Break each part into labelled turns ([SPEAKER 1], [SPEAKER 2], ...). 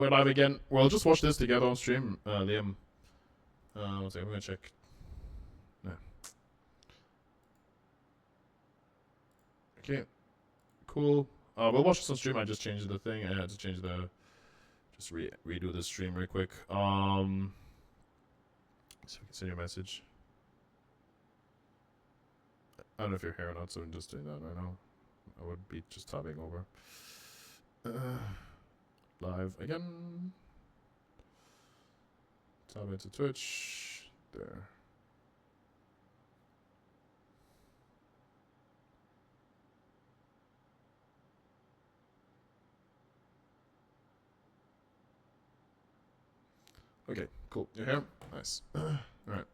[SPEAKER 1] We're live again. Well, just watch this together on stream, Liam. One second, we're gonna check. No. Okay, cool. We'll watch this on stream. I just changed the thing. I had to change the. Just redo the stream real quick. So we can send you a message. I don't know if you're here or not, so I'm just doing that right now. I would be just tabbing over. Live again. Tab into Twitch. There. Okay, cool. You're here? Nice. Alright.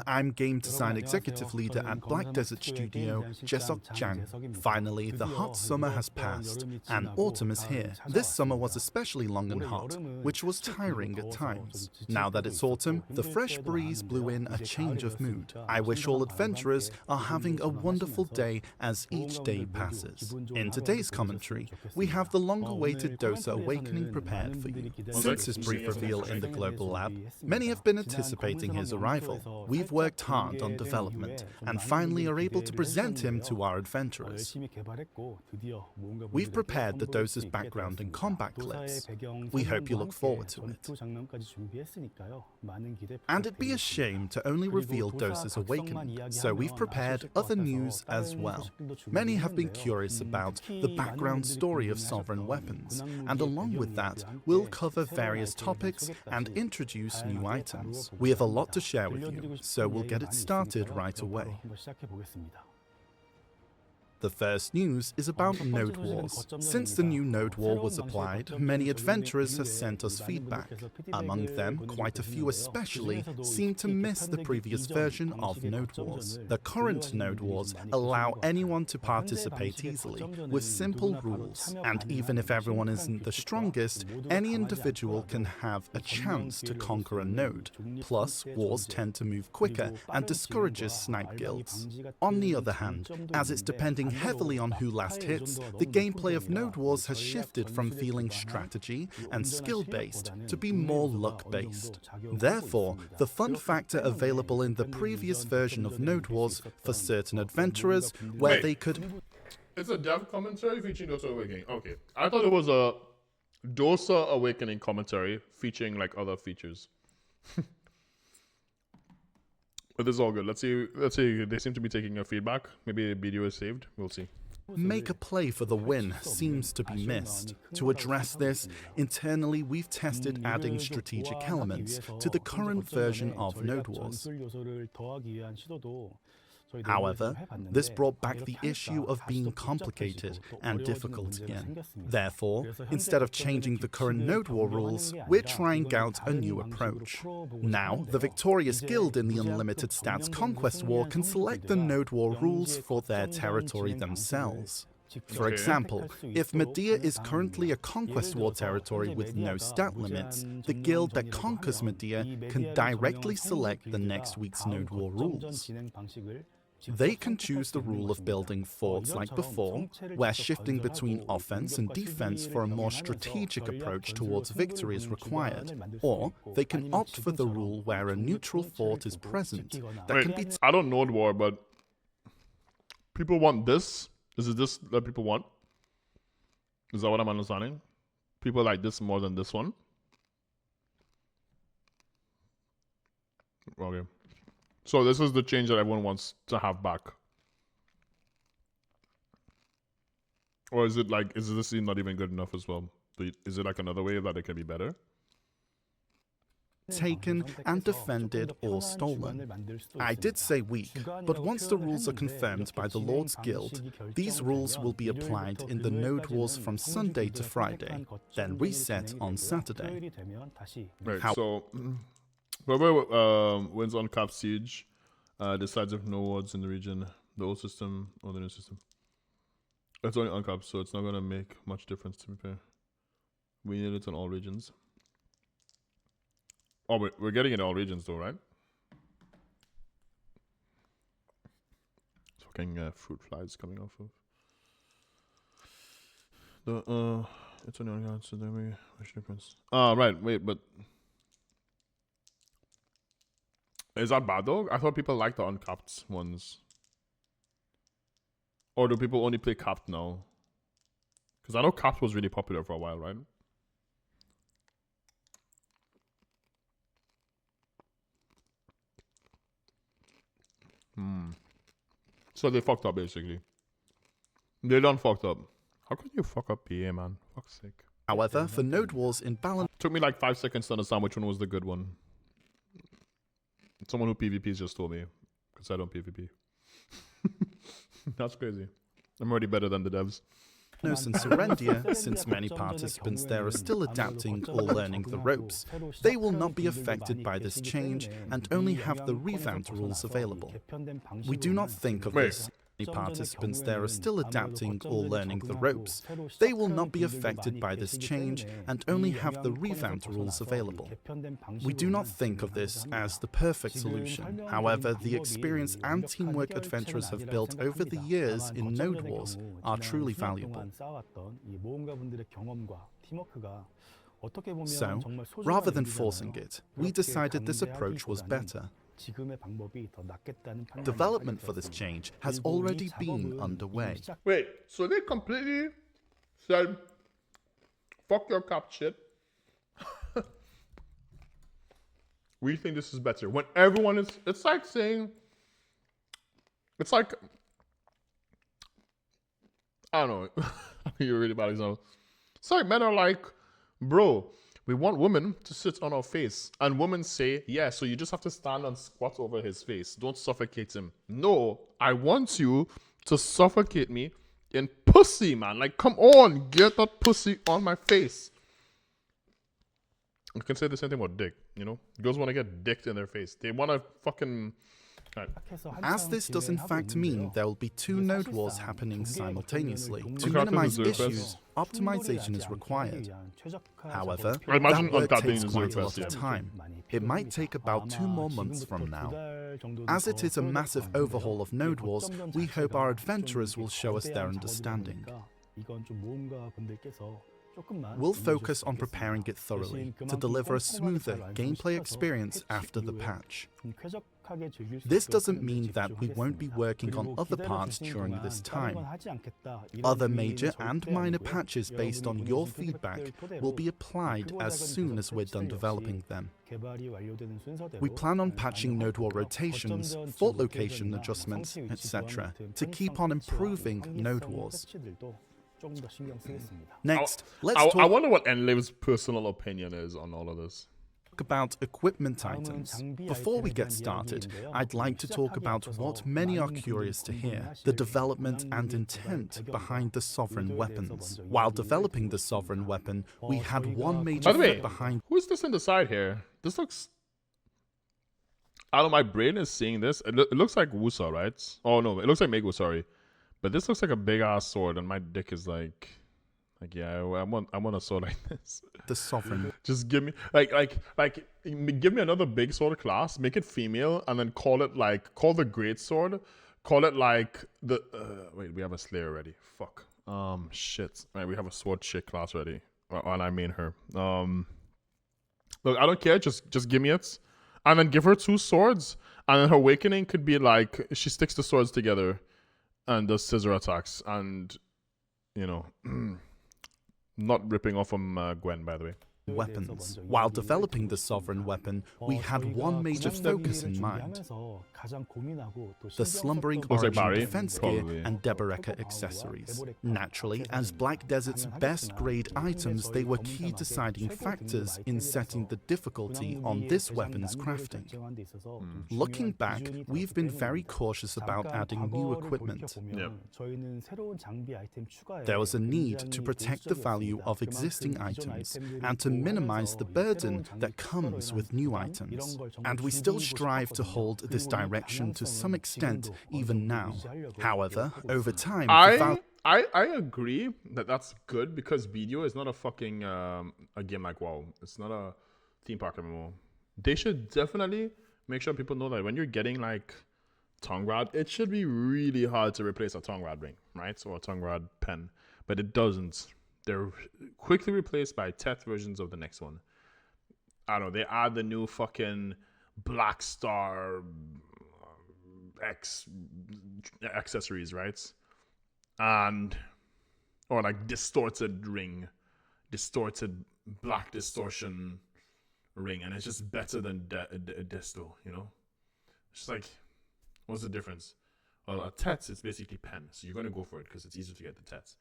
[SPEAKER 2] I'm Game Design Executive Leader at Black Desert Studio, Jesok Jang. Finally, the hot summer has passed, and autumn is here. This summer was especially long and hot, which was tiring at times. Now that it's autumn, the fresh breeze blew in a change of mood. I wish all adventurers are having a wonderful day as each day passes. In today's commentary, we have the long-awaited Dosa Awakening prepared for you. Since his brief reveal in the Global Lab, many have been anticipating his arrival. We've worked hard on development and finally are able to present him to our adventurers. We've prepared the Dosa's background and combat clips. We hope you look forward to it. And it'd be a shame to only reveal Dosa's awakening, so we've prepared other news as well. Many have been curious about the background story of sovereign weapons, and along with that, we'll cover various topics and introduce new items. We have a lot to share with you, so we'll get it started right away. The first news is about Node Wars. Since the new Node War was applied, many adventurers have sent us feedback. Among them, quite a few especially seem to miss the previous version of Node Wars. The current Node Wars allow anyone to participate easily, with simple rules, and even if everyone isn't the strongest, any individual can have a chance to conquer a node. Plus, wars tend to move quicker and discourages snipe guilds. On the other hand, as it's depending heavily on who last hits, the gameplay of Node Wars has shifted from feeling strategy and skill-based to be more luck-based. Therefore, the fun factor available in the previous version of Node Wars for certain adventurers, where they could...
[SPEAKER 1] It's a dev commentary featuring Dosa Awakening. Okay. I thought it was a Dosa Awakening commentary featuring like other features. But this is all good. Let's see. They seem to be taking your feedback. Maybe the BDO is saved. We'll see.
[SPEAKER 2] Make a play for the win seems to be missed. To address this, internally we've tested adding strategic elements to the current version of Node Wars. However, this brought back the issue of being complicated and difficult again. Therefore, instead of changing the current Node War rules, we're trying out a new approach. Now, the victorious guild in the Unlimited Stats Conquest War can select the Node War rules for their territory themselves. For example, if Medea is currently a Conquest War territory with no stat limits, the guild that conquers Medea can directly select the next week's Node War rules. They can choose the rule of building forts like before, where shifting between offense and defense for a more strategic approach towards victory is required, or they can opt for the rule where a neutral fort is present that can be...
[SPEAKER 1] I don't know the war, but people want this. Is it this that people want? Is that what I'm understanding? People like this more than this one? Okay. So this is the change that everyone wants to have back. Or is it like, is this not even good enough as well? Is it like another way that it can be better?
[SPEAKER 2] Taken and defended or stolen. I did say weak, but once the rules are confirmed by the Lord's Guild, these rules will be applied in the Node Wars from Sunday to Friday, then reset on Saturday.
[SPEAKER 1] Right, so whoever wins on Cap Siege decides if no wards in the region, the old system or the new system. It's only on Cap, so it's not going to make much difference to be fair. We need it in all regions. Oh, we're getting it in all regions though, right? Fucking fruit flies coming off of the It's only on God, so there we which difference. Right, wait, but is that bad though? I thought people liked the uncapped ones. Or do people only play capped now? Because I know capped was really popular for a while, right? So they fucked up basically. They done fucked up. How could you fuck up PA, man? Fuck's sake.
[SPEAKER 2] However, for Node Wars in balance,
[SPEAKER 1] Took me like 5 seconds to understand which one was the good one. Someone who PvPs just told me. Because I don't PvP. That's crazy. I'm already better than the devs.
[SPEAKER 2] and Serendia, since many participants there are still adapting or learning the ropes, they will not be affected by this change and only have the revamped rules available. We do not think of this. Many participants there are still adapting or learning the ropes. They will not be affected by this change and only have the revamped rules available. We do not think of this as the perfect solution. However, the experience and teamwork adventurers have built over the years in Node Wars are truly valuable. So, rather than forcing it, we decided this approach was better. Development for this change has already been underway.
[SPEAKER 1] Wait, so they completely said, fuck your cap shit. We think this is better. When everyone is, it's like saying, it's like, I don't know, you're really bad example. It's like men are like, bro, we want women to sit on our face. And women say, yeah, so you just have to stand and squat over his face. Don't suffocate him. No, I want you to suffocate me in pussy, man. Like, come on, get that pussy on my face. You can say the same thing about dick, you know? Girls want to get dicked in their face. They want to fucking... Right.
[SPEAKER 2] As this does in fact mean there will be two Node Wars happening simultaneously. To minimize issues, optimization is required. However, that work takes quite a lot of time. It might take about 2 more months from now. As it is a massive overhaul of Node Wars, we hope our adventurers will show us their understanding. We'll focus on preparing it thoroughly to deliver a smoother gameplay experience after the patch. This doesn't mean that we won't be working on other parts during this time. Other major and minor patches based on your feedback will be applied as soon as we're done developing them. We plan on patching Node War rotations, fault location adjustments, etc. to keep on improving Node Wars. Next, let's talk
[SPEAKER 1] I wonder what Enlave's personal opinion is on all of this.
[SPEAKER 2] About equipment items. Before we get started, I'd like to talk about what many are curious to hear, the development and intent behind the sovereign weapons. While developing the sovereign weapon, we had one major thing behind...
[SPEAKER 1] Who's this in the side here? This looks... I don't know, my brain is seeing this. It looks like Wusa, right? Oh no, it looks like Mego, sorry. But this looks like a big ass sword, and my dick is like yeah, I want a sword like this.
[SPEAKER 2] The sovereign.
[SPEAKER 1] Just give me give me another big sword class, make it female, and then call the great sword, call it like the wait, we have a slayer already. Fuck. Shit. Right, we have a sword chick class ready, and I mean her. Look, I don't care. Just give me it, and then give her 2 swords, and then her awakening could be like she sticks the swords together and does scissor attacks, and you know, not ripping off from Gwen, by the way.
[SPEAKER 2] Weapons. While developing the sovereign weapon, we had one major focus in mind: the slumbering origin defense gear and Deboreka accessories. Naturally, as Black Desert's best grade items, they were key deciding factors in setting the difficulty on this weapon's crafting. Looking back, we've been very cautious about adding new equipment. There was a need to protect the value of existing items and to minimize the burden that comes with new items. And we still strive to hold this direction to some extent even now. However, over time,
[SPEAKER 1] I agree that that's good, because BDO is not a fucking a game like WoW. It's not a theme park anymore. They should definitely make sure people know that when you're getting like tongue rad, it should be really hard to replace a tongue rad ring, right? Or a tongue rad pen, but it doesn't. they're quickly replaced by tech versions of the next one. I don't know. They add the new fucking Black Star X accessories, right? And or like distorted ring, distorted black distortion ring, and it's just better than Desto, you know? It's just like, what's the difference? Well, a Tets is basically pen, so you're gonna go for it because it's easier to get the Tets.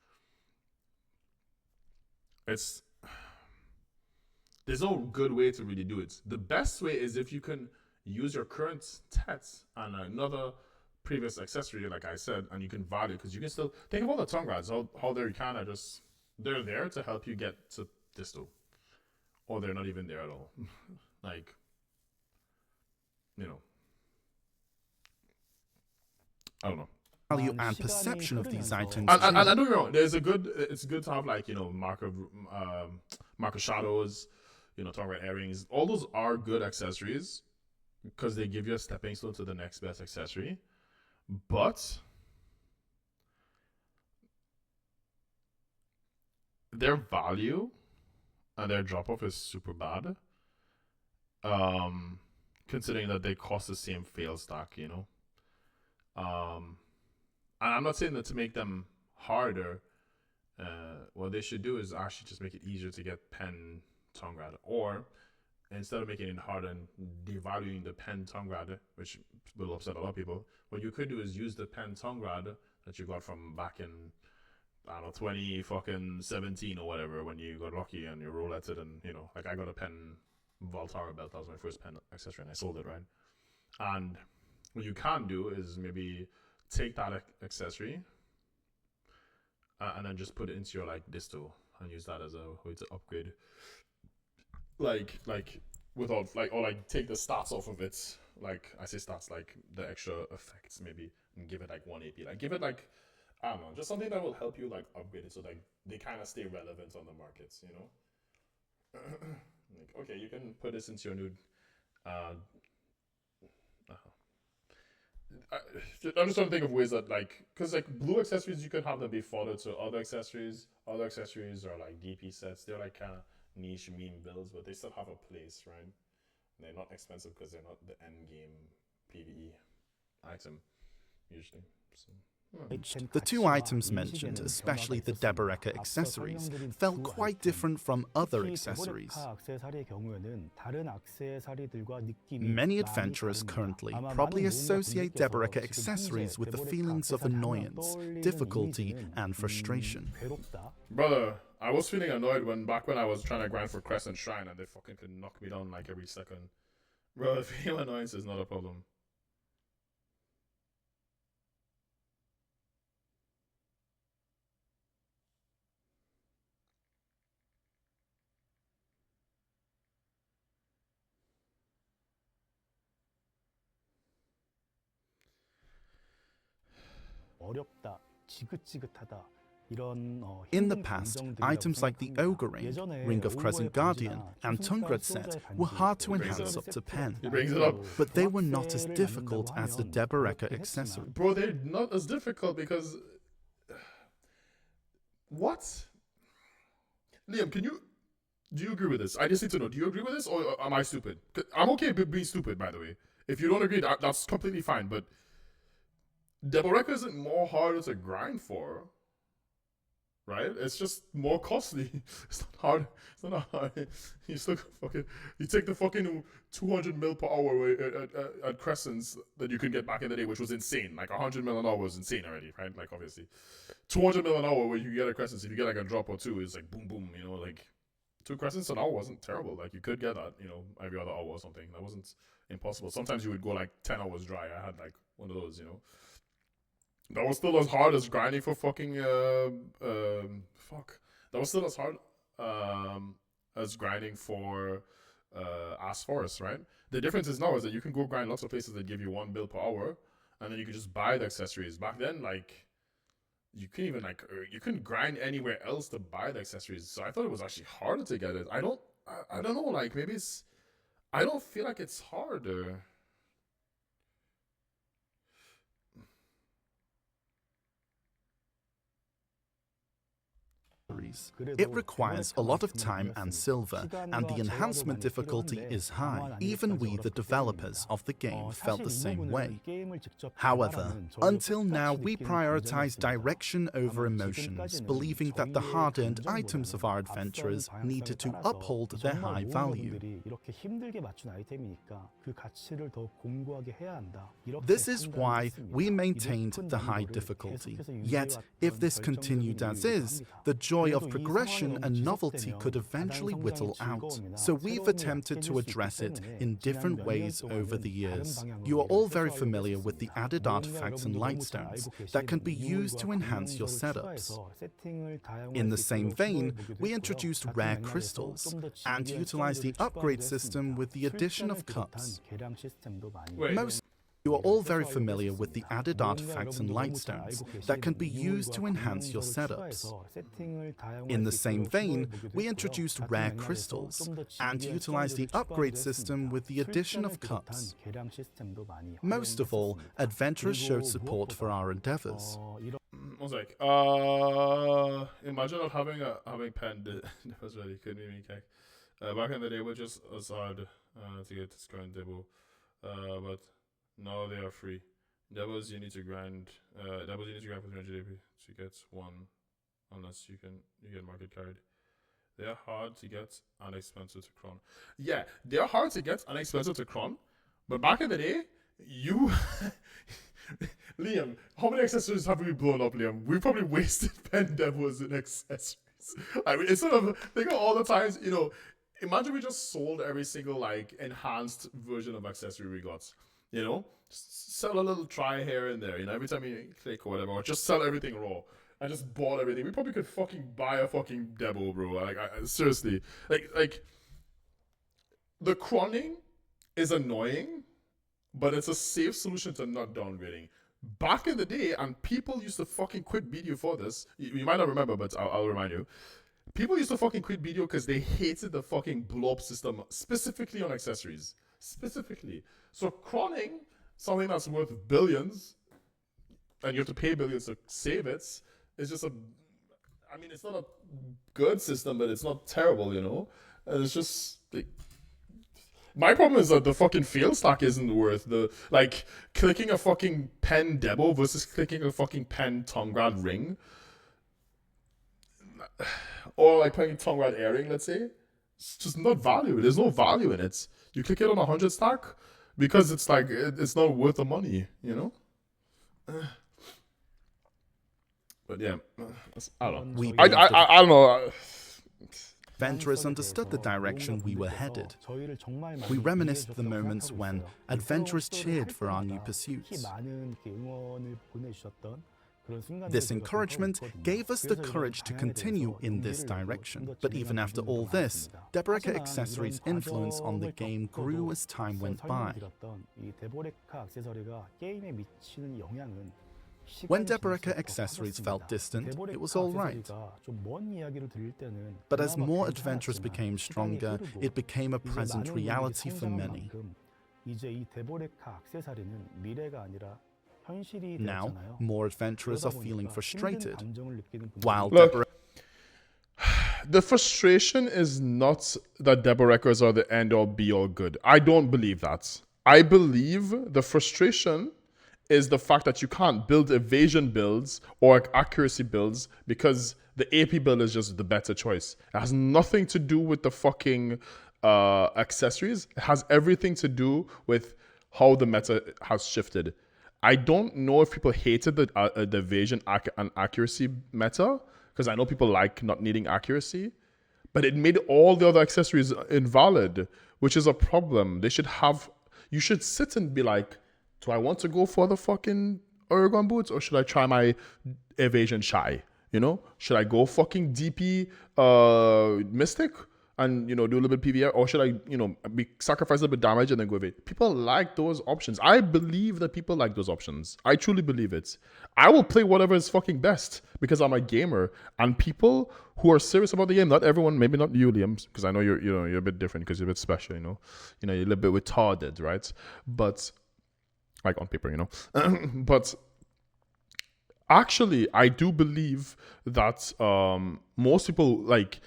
[SPEAKER 1] There's no good way to really do it. The best way is if you can use your current Tets and another previous accessory, like I said, and you can value, because you can still think of all the tongue guards, how they're kind of just, they're there to help you get to Disto, or they're not even there at all. Like, you know, I don't know.
[SPEAKER 2] Value and perception of these items.
[SPEAKER 1] And don't get me wrong, it's good to have, like, you know, marker shadows, you know, tongue guard earrings. All those are good accessories because they give you a stepping stone to the next best accessory. But their value and their drop off is super bad. Considering that they cost the same fail stack, you know. And I'm not saying that to make them harder. What they should do is actually just make it easier to get pen tongue grad, or instead of making it harder and devaluing the pen tongue grad, which will upset a lot of people, what you could do is use the pen tongue grad that you got from back in, I don't know, 2017 or whatever, when you got lucky and you roulette it, and, you know, like I got a pen Voltara belt, that was my first pen accessory, and I sold it, right? And what you can do is maybe take that accessory and then just put it into your, like, Disto and use that as a way to upgrade, like without, like, or like take the stats off of it, like I say stats, like the extra effects maybe, and give it like 1 AP, like give it like, I don't know, just something that will help you like upgrade it so like they kind of stay relevant on the markets, you know. Like, okay, you can put this into your new I'm just trying to think of ways that, like, because like blue accessories, you could have them be followed to other accessories. Other accessories are like DP sets. They're like kind of niche meme builds, but they still have a place, right? And they're not expensive because they're not the end game PvE item usually. So.
[SPEAKER 2] The two items mentioned, especially the Deboreka accessories, felt quite different from other accessories. Many adventurers currently probably associate Deboreka accessories with the feelings of annoyance, difficulty, and frustration.
[SPEAKER 1] Brother, I was feeling annoyed back when I was trying to grind for Crescent Shrine and they fucking could knock me down like every second. Bro, feeling annoyance is not a problem.
[SPEAKER 2] In the past, items like the Ogre Ring, Ring of Crescent Guardian, and Tungrat set were hard to enhance up to pen, but they were not as difficult as the Deboreka accessory.
[SPEAKER 1] Bro, they're not as difficult because... What? Liam, do you agree with this? I just need to know, do you agree with this or am I stupid? I'm okay with being stupid, by the way. If you don't agree, that's completely fine, but Deboreka isn't more harder to grind for, right? It's just more costly. It's not hard. It's not hard. You still fucking, you take the fucking 200 mil per hour at Crescents that you could get back in the day, which was insane. Like 100 mil an hour was insane already, right? Like obviously, 200 mil an hour where you get a Crescents, if you get like a drop or two, it's like boom boom. You know, like 2 Crescents an hour wasn't terrible. Like you could get that, you know, every other hour or something. That wasn't impossible. Sometimes you would go like 10 hours dry. I had like one of those, you know. That was still as hard as grinding for fucking That was still as hard as grinding for Ass Forest, right? The difference is now is that you can go grind lots of places that give you 1 bill per hour, and then you can just buy the accessories. Back then, like you couldn't even you couldn't grind anywhere else to buy the accessories. So I thought it was actually harder to get it. I don't know. Like maybe it's. I don't feel like it's harder.
[SPEAKER 2] accessories. It requires a lot of time and silver, and the enhancement difficulty is high. Even we, the developers of the game, felt the same way. However, until now we prioritize direction over emotions, believing that the hard-earned items of our adventurers needed to uphold their high value. This is why we maintained the high difficulty. Yet, if this continued as is, the joy of progression and novelty could eventually whittle out. So we've attempted to address it in different ways over the years. You are all very familiar with the added artifacts and lightstones that can be used to enhance your setups. In the same vein, we introduced rare crystals and utilized the upgrade system with the addition of cups. You are all very familiar with the added artifacts and lightstones that can be used to enhance your setups. In the same vein, we introduced rare crystals and utilized the upgrade system with the addition of cups. Most of all, adventurers showed support for our endeavors.
[SPEAKER 1] I was like, imagine not having pen. That was really couldn't even check. Back in the day, it was just as hard to get this current demo, but now they are free. Devils you need to grind. Devils you need to grind for 300 AP to get one, unless you get market carried. They are hard to get and expensive to cron. Yeah, they are hard to get and expensive to cron. But back in the day, you Liam, how many accessories have we blown up, Liam? We probably wasted pen devils in accessories. I mean, instead of think of all the times, imagine we just sold every single like enhanced version of accessory we got. Sell a little try here and there. Every time you click or whatever, or just sell everything raw. I just bought everything. We probably could fucking buy a fucking demo, bro. Like, seriously, like the cronning is annoying, but it's a safe solution to not downgrading. Back in the day, and people used to fucking quit BDO for this. You might not remember, but I'll remind you. People used to fucking quit BDO because they hated the fucking blow-up system, specifically on accessories. Specifically. So cronning, something that's worth billions, and you have to pay billions to save it, is just it's not a good system, but it's not terrible, And it's just, my problem is that the fucking fail stack isn't worth clicking a fucking pen demo versus clicking a fucking pen Tongrad ring. Or playing Tongrad airing, let's say. It's just not value. There's no value in it. You click it on 100 stack because it's it's not worth the money, But yeah, I don't know. I don't know.
[SPEAKER 2] Adventurers understood the direction we were headed. We reminisced the moments when adventurers cheered for our new pursuits. This encouragement gave us the courage to continue in this direction. But even after all this, Deboreka Accessories' influence on the game grew as time went by. When Deboreka Accessories felt distant, it was all right. But as more adventurers became stronger, it became a present reality for many. Now, more adventurers are feeling frustrated. While
[SPEAKER 1] the frustration is not that Deboreka's are the end-all be-all good. I don't believe that. I believe the frustration is the fact that you can't build evasion builds or accuracy builds because the AP build is just the better choice. It has nothing to do with the fucking accessories. It has everything to do with how the meta has shifted. I don't know if people hated the evasion and accuracy meta, because I know people like not needing accuracy, but it made all the other accessories invalid, which is a problem. You should sit and be like, do I want to go for the fucking Oregon boots or should I try my evasion shy? Should I go fucking DP Mystic and, do a little bit PVR, or should I, sacrifice a little bit damage and then go with it? People like those options. I believe that people like those options. I truly believe it. I will play whatever is fucking best because I'm a gamer. And people who are serious about the game, not everyone, maybe not you, Liam, because I know you're a bit different because you're a bit special, you're a little bit retarded, right? But, on paper, but Actually, I do believe that most people like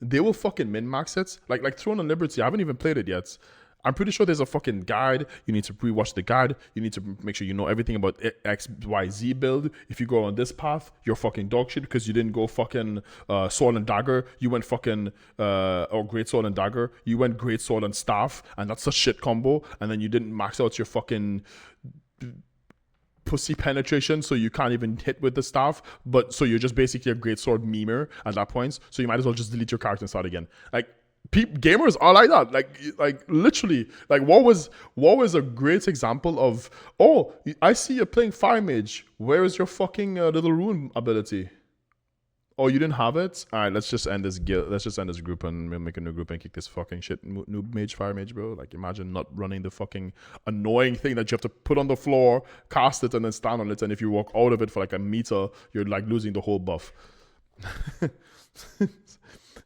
[SPEAKER 1] they will fucking min-max it. Like Throne of Liberty, I haven't even played it yet. I'm pretty sure there's a fucking guide. You need to pre-watch the guide. You need to make sure you know everything about XYZ build. If you go on this path, you're fucking dog shit because you didn't go fucking sword and dagger. You went fucking or great sword and dagger. You went great sword and staff, and that's a shit combo. And then you didn't max out your fucking pussy penetration, so you can't even hit with the staff. But so you're just basically a great sword memer at that point. So you might as well just delete your character and start again. Like. Gamers are like that, like literally. Like what was a great example of? Oh, I see you're playing Fire Mage. Where is your fucking little rune ability? Oh, you didn't have it. All right, let's just end this guild. Let's just end this group and we'll make a new group and kick this fucking shit noob mage, Fire Mage, bro. Like imagine not running the fucking annoying thing that you have to put on the floor, cast it, and then stand on it. And if you walk out of it for like a meter, you're like losing the whole buff.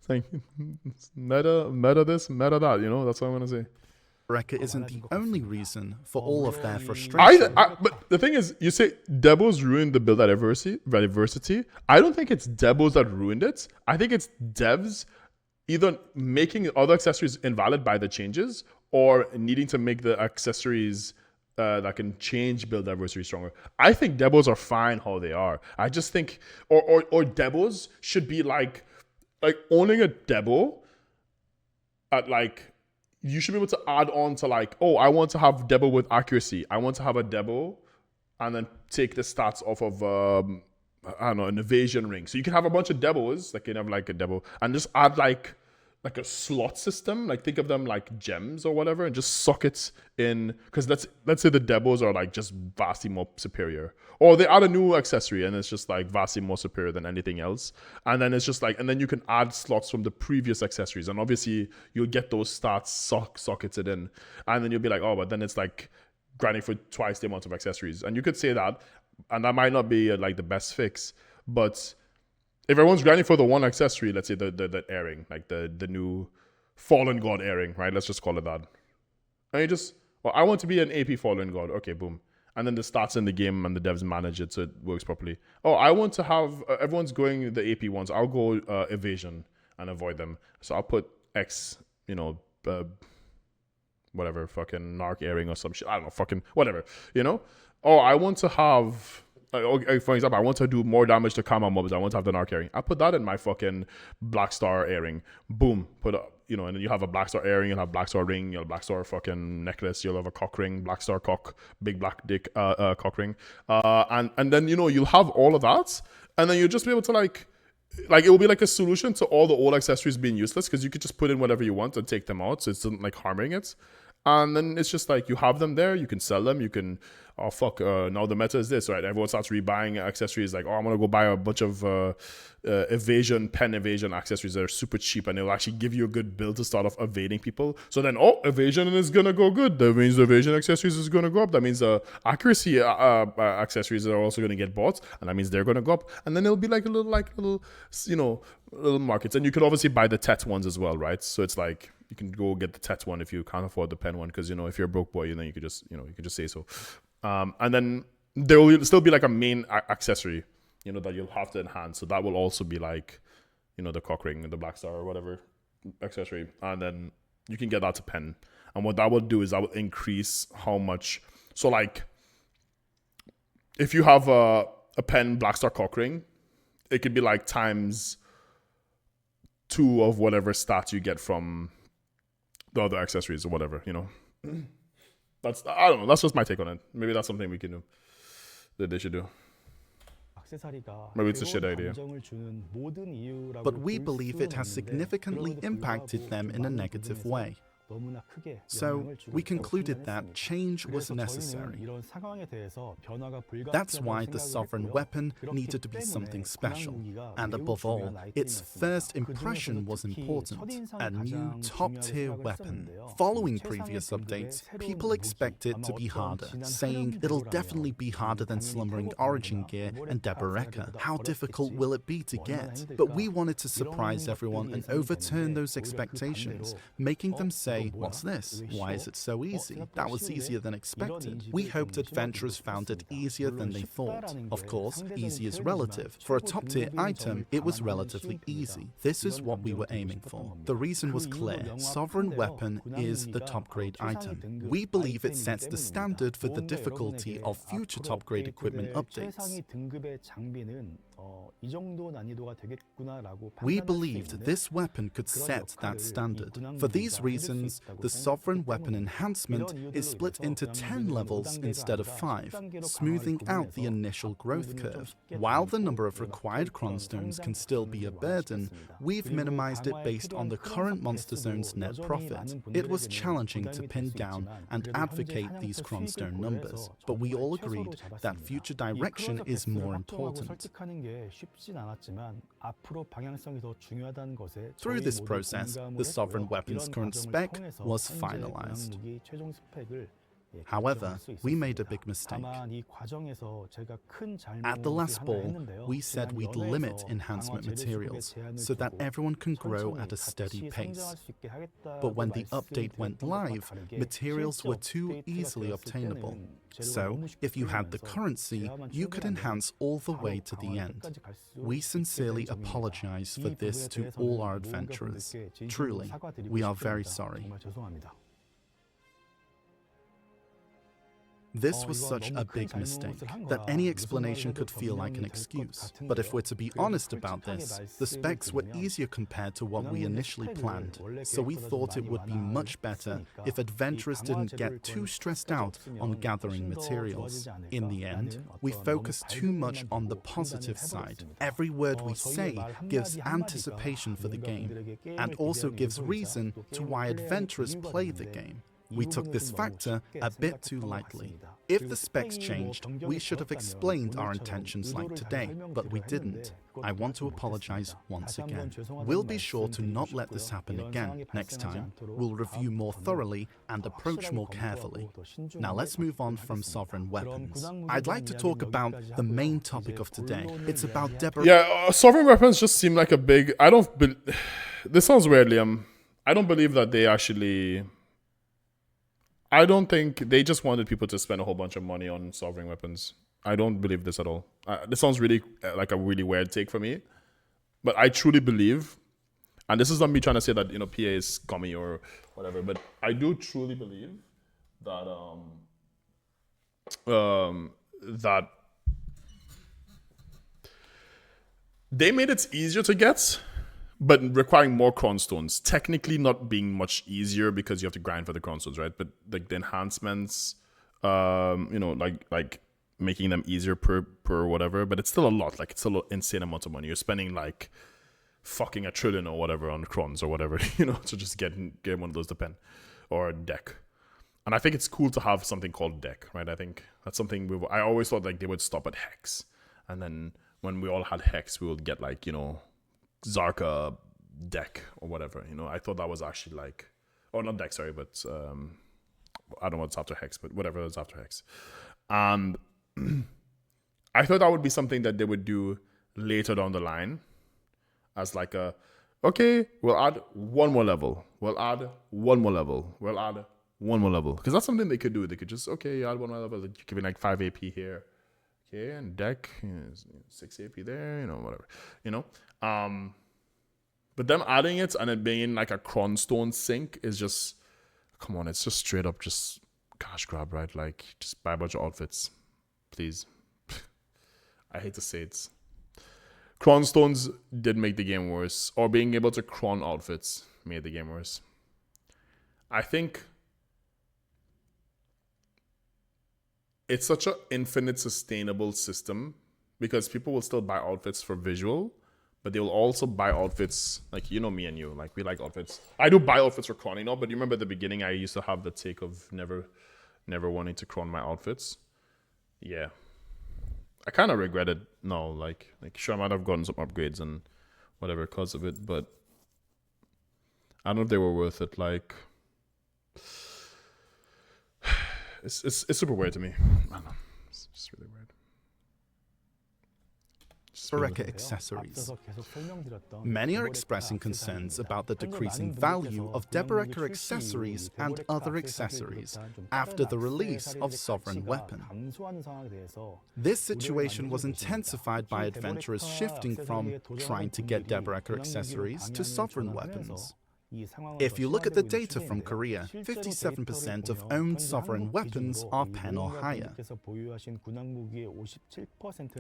[SPEAKER 1] Like meta this, meta that, you know, that's what I'm gonna say.
[SPEAKER 2] Rekka isn't the only reason for all of their frustration.
[SPEAKER 1] But the thing is, you say Debos ruined the build diversity. I don't think it's Debos that ruined it. I think it's devs either making other accessories invalid by the changes or needing to make the accessories that can change build diversity stronger. I think Debos are fine how they are. I just think, or Debos should be like owning a Debo at like, you should be able to add on to like, oh, I want to have Debo with accuracy. I want to have a Debo and then take the stats off of, I don't know, an evasion ring. So you can have a bunch of Debos, like you can have like a Debo and just add like a slot system. Like think of them like gems or whatever and just sock it in. Because let's say the Debos are like just vastly more superior. Or they add a new accessory and it's just like vastly more superior than anything else. And then it's just like, and then you can add slots from the previous accessories. And obviously you'll get those stats socketed in. And then you'll be like, oh, but then it's like grinding for twice the amount of accessories. And you could say that. And that might not be like the best fix. But if everyone's grinding for the one accessory, let's say the airing, like the new Fallen God airing, right? Let's just call it that. And you just, well, I want to be an AP Fallen God. Okay, boom. And then the stats in the game and the devs manage it so it works properly. Oh, I want to have, everyone's going the AP ones. I'll go evasion and avoid them. So I'll put X, you know, whatever, fucking narc airing or some shit. I don't know, fucking whatever, you know? Oh, I want to have, for example, I want to do more damage to Kama mobs. I want to have the narc airing. I put that in my fucking Black Star airing. Boom. Put up, you know, and then you have a Black Star airing, you'll have Black Star ring, you'll have Black Star fucking necklace, you'll have a cock ring, Black Star cock, big black dick cock ring. And then, you know, you'll have all of that. And then you'll just be able to like it will be like a solution to all the old accessories being useless because you could just put in whatever you want and take them out. So it's not like harming it. And then it's just like you have them there, you can sell them, you can, oh fuck, now the meta is this, right? Everyone starts rebuying accessories like, oh, I'm gonna go buy a bunch of pen evasion accessories that are super cheap and they'll actually give you a good build to start off evading people. So then, oh, evasion is gonna go good. That means the evasion accessories is gonna go up. That means accuracy accessories are also gonna get bought, and that means they're gonna go up. And then it'll be like little, you know, little markets. And you could obviously buy the Tet ones as well, right? So it's like, you can go get the Tet one if you can't afford the pen one, because, you know, if you're a broke boy, then you could just, you know, you could just say so. And then there will still be like a main accessory, you know, that you'll have to enhance. So that will also be like, you know, the cock ring and the Black Star or whatever accessory. And then you can get that to pen. And what that will do is that will increase how much. So like, if you have a pen Black Star cock ring, it could be like times 2 of whatever stats you get from the other accessories or whatever, you know. I don't know, that's just my take on it. Maybe that's something we can do, that they should do. Maybe it's a shit idea.
[SPEAKER 2] But we believe it has significantly impacted them in a negative way. So we concluded that change was necessary. That's why the sovereign weapon needed to be something special. And above all, its first impression was important, a new top-tier weapon. Following previous updates, people expect it to be harder, saying it'll definitely be harder than Slumbering Origin Gear and Deboreka. How difficult will it be to get? But we wanted to surprise everyone and overturn those expectations, making them say say, "What's this? Why is it so easy? That was easier than expected." We hoped adventurers found it easier than they thought. Of course, easy is relative. For a top-tier item, it was relatively easy. This is what we were aiming for. The reason was clear. Sovereign Weapon is the top-grade item. We believe it sets the standard for the difficulty of future top-grade equipment updates. We believed this weapon could set that standard. For these reasons, the Sovereign Weapon enhancement is split into 10 levels instead of 5, smoothing out the initial growth curve. While the number of required cronstones can still be a burden, we've minimized it based on the current Monster Zone's net profit. It was challenging to pin down and advocate these cronstone numbers, but we all agreed that future direction is more important. Through this process, the Sovereign Weapon's current spec was finalized. However, we made a big mistake. At the last ball, we said we'd limit enhancement materials so that everyone can grow at a steady pace. But when the update went live, materials were too easily obtainable. So, if you had the currency, you could enhance all the way to the end. We sincerely apologize for this to all our adventurers. Truly, we are very sorry. This was such a big mistake that any explanation could feel like an excuse. But if we're to be honest about this, the specs were easier compared to what we initially planned, so we thought it would be much better if adventurers didn't get too stressed out on gathering materials. In the end, we focused too much on the positive side. Every word we say gives anticipation for the game, and also gives reason to why adventurers play the game. We took this factor a bit too lightly. If the specs changed, we should have explained our intentions like today, but we didn't. I want to apologize once again. We'll be sure to not let this happen again. Next time, we'll review more thoroughly and approach more carefully. Now let's move on from Sovereign Weapons. I'd like to talk about the main topic of today. It's about
[SPEAKER 1] Sovereign Weapons just seem like a big... This sounds weird, Liam. I don't believe that they actually... I don't think they just wanted people to spend a whole bunch of money on Sovereign Weapons. I don't believe this at all. This sounds really like a really weird take for me. But I truly believe, and this is not me trying to say that, PA is scummy or whatever, but I do truly believe that that they made it easier to get, but requiring more cronstones. Technically not being much easier because you have to grind for the cronstones, right? But like the enhancements, like making them easier per whatever. But it's still a lot. Like it's still an insane amount of money. You're spending like fucking $1 trillion or whatever on crons or whatever, to just get one of those to pen or a deck. And I think it's cool to have something called deck, right? I think that's something I always thought like they would stop at hex, and then when we all had hex, we would get like Zarka deck or whatever, I thought that was actually like, not deck, sorry, but I don't know what's after hex, but whatever is after hex. And I thought that would be something that they would do later down the line as like okay, we'll add one more level. We'll add one more level. We'll add one more level. Because that's something they could do. They could just, okay, you add one more level. You're giving like 5 AP here. Okay, and deck, 6 AP there, whatever, But them adding it and it being like a cronstone sink is just, come on, it's just straight up just cash grab, right? Like, just buy a bunch of outfits, please. I hate to say it. Cronstones did make the game worse, or being able to cron outfits made the game worse. I think it's such an infinite sustainable system because people will still buy outfits for visual, but they will also buy outfits, like, me and you, like, we like outfits. I do buy outfits for cron, but you remember at the beginning I used to have the take of never wanting to cron my outfits. Yeah. I kind of regret it now, like sure, I might have gotten some upgrades and whatever because of it, but I don't know if they were worth it, like... It's super weird to me. I don't know. It's just really weird.
[SPEAKER 2] Bereka accessories. Many are expressing concerns about the decreasing value of Bereka accessories and other accessories after the release of Sovereign Weapon. This situation was intensified by adventurers shifting from trying to get Bereka accessories to Sovereign Weapons. If you look at the data from Korea, 57% of owned sovereign weapons are pen or higher,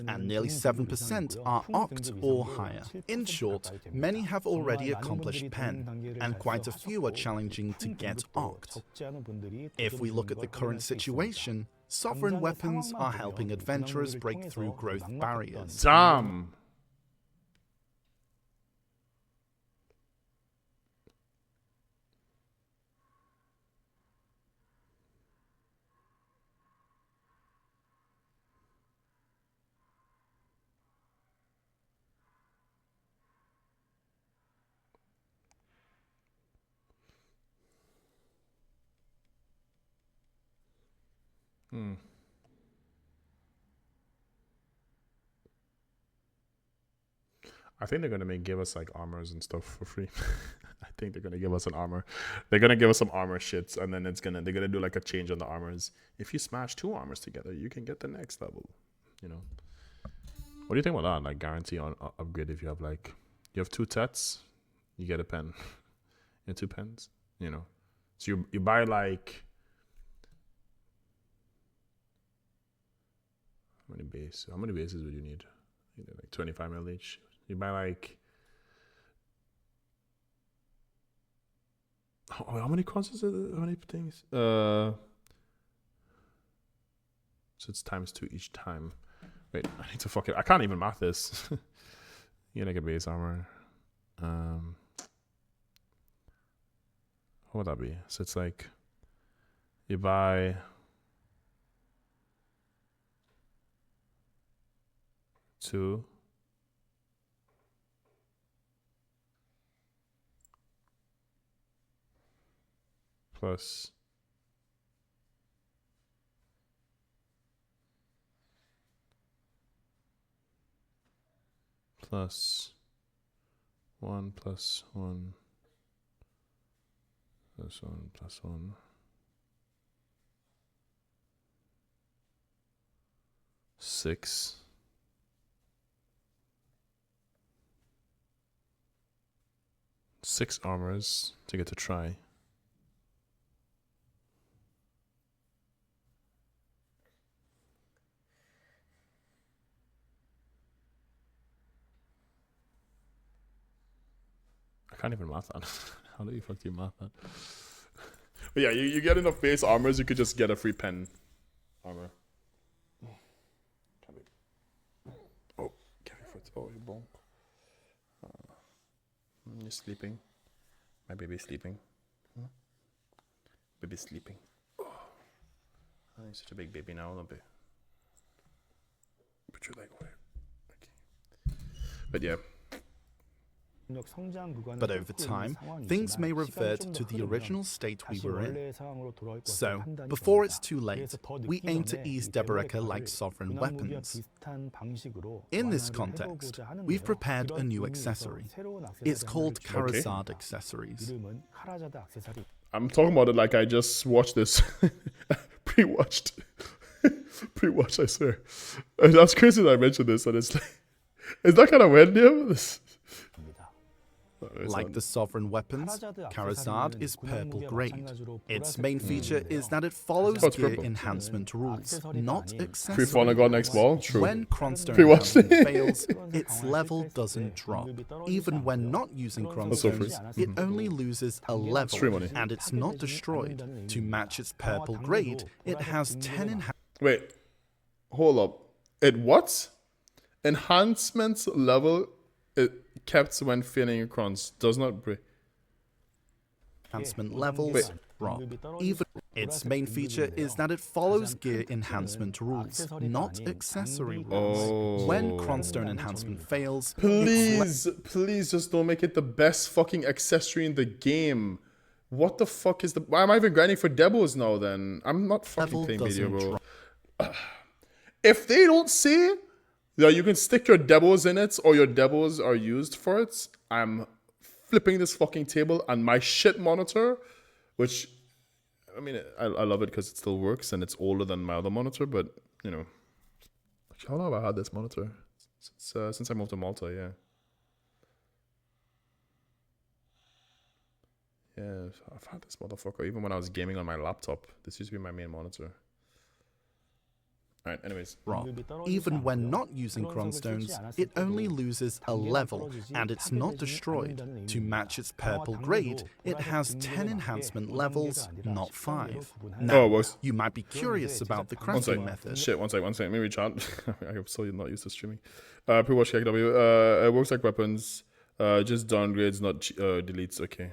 [SPEAKER 2] and nearly 7% are oct or higher. In short, many have already accomplished pen, and quite a few are challenging to get oct. If we look at the current situation, sovereign weapons are helping adventurers break through growth barriers.
[SPEAKER 1] Damn! I think they're gonna give us like armors and stuff for free. I think they're gonna give us an armor. They're gonna give us some armor shits, and then they're gonna do like a change on the armors. If you smash 2 armors together, you can get the next level. You know. What do you think about that? Like guarantee on upgrade if you have like 2 tets, you get a pen. You have 2 pens. You know. So you buy like how many bases would you need? Like 25 mil each. You buy like how many crosses are there? How many things? So it's times 2 each time. Wait, I need to fuck it. I can't even math this. You get like a base armor. What would that be? So it's like you buy 2 plus plus 1 plus 1 plus 1 plus 1 6 6 armors to get to try. I can't even math that. How do you fucking math that? But yeah, you get enough base armors, you could just get a free pen armor. Oh, carry foot. Oh, you're bonk. You're sleeping. My baby's sleeping. Baby's sleeping. Oh, he's such a big baby now, don't be. Put your leg away. Okay. But yeah.
[SPEAKER 2] But over time, things may revert to the original state we were in. So, before it's too late, we aim to ease Bereka like sovereign weapons. In this context, we've prepared a new accessory. It's called R3ar3ntry accessories.
[SPEAKER 1] I'm talking about it like I just watched this. Pre-watched. Pre-watched, I swear. That's crazy that I mentioned this, and it's like, is that kind of weird, Liam?
[SPEAKER 2] Like the sovereign weapons, R3ar3ntry is purple grade. Its main feature is that it follows gear enhancement rules, not accessories.
[SPEAKER 1] Free God next ball? True.
[SPEAKER 2] When Cronstone enhancement fails, its level doesn't drop. Even when not using Cronstones, it only loses a level, and it's not destroyed. To match its purple grade, it has 10 enhancements.
[SPEAKER 1] Wait, hold up. It what? Enhancements level it kept when failing your crons does not break.
[SPEAKER 2] Enhancement levels drop. Even its main feature is that it follows gear enhancement rules, not accessory rules. When Cronstone enhancement fails,
[SPEAKER 1] please just don't make it the best fucking accessory in the game. What the fuck is the? Why am I even grinding for demos now? Then I'm not fucking playing BDO, bro. If they don't say Yeah, you can stick your debos in it, or your debos are used for it. I'm flipping this fucking table, and my shit monitor, which, I mean, I love it because it still works, and it's older than my other monitor, but, you know. How long have I had this monitor? Since I moved to Malta, yeah. Yeah, I've had this motherfucker even when I was gaming on my laptop. This used to be my main monitor. Alright, anyways.
[SPEAKER 2] Even when not using cronstones, it only loses a level, and it's not destroyed. To match its purple grade, it has 10 enhancement levels, not 5. Now, you might be curious about the crafting method.
[SPEAKER 1] Shit, one sec. Let me reach out. I'm so not used to streaming. Pre-watch KW. It works like weapons. Just downgrades, not deletes. Okay.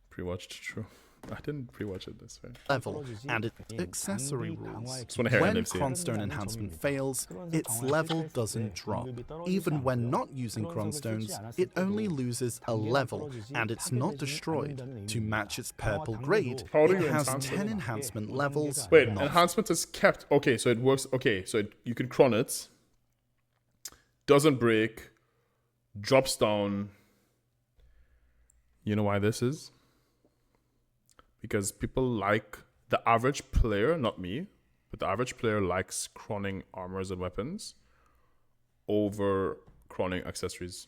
[SPEAKER 1] Pre-watched, true. I didn't pre-watch it this way.
[SPEAKER 2] Level and its accessory rules.
[SPEAKER 1] When
[SPEAKER 2] cronstone enhancement fails, its level doesn't drop. Even when not using cronstones, it only loses a level, and it's not destroyed. To match its purple grade, it has 10 enhancement levels.
[SPEAKER 1] Wait, enhancement is kept. Okay, so it works. Okay, so you can cron it. Doesn't break. Drops down. You know why this is? Because people like, the average player, not me, but the average player likes cronning armors and weapons over cronning accessories.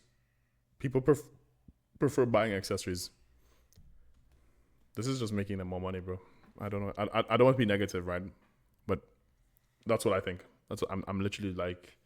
[SPEAKER 1] People prefer buying accessories. This is just making them more money, bro. I don't know. I don't want to be negative, right? But that's what I think. That's what I'm literally like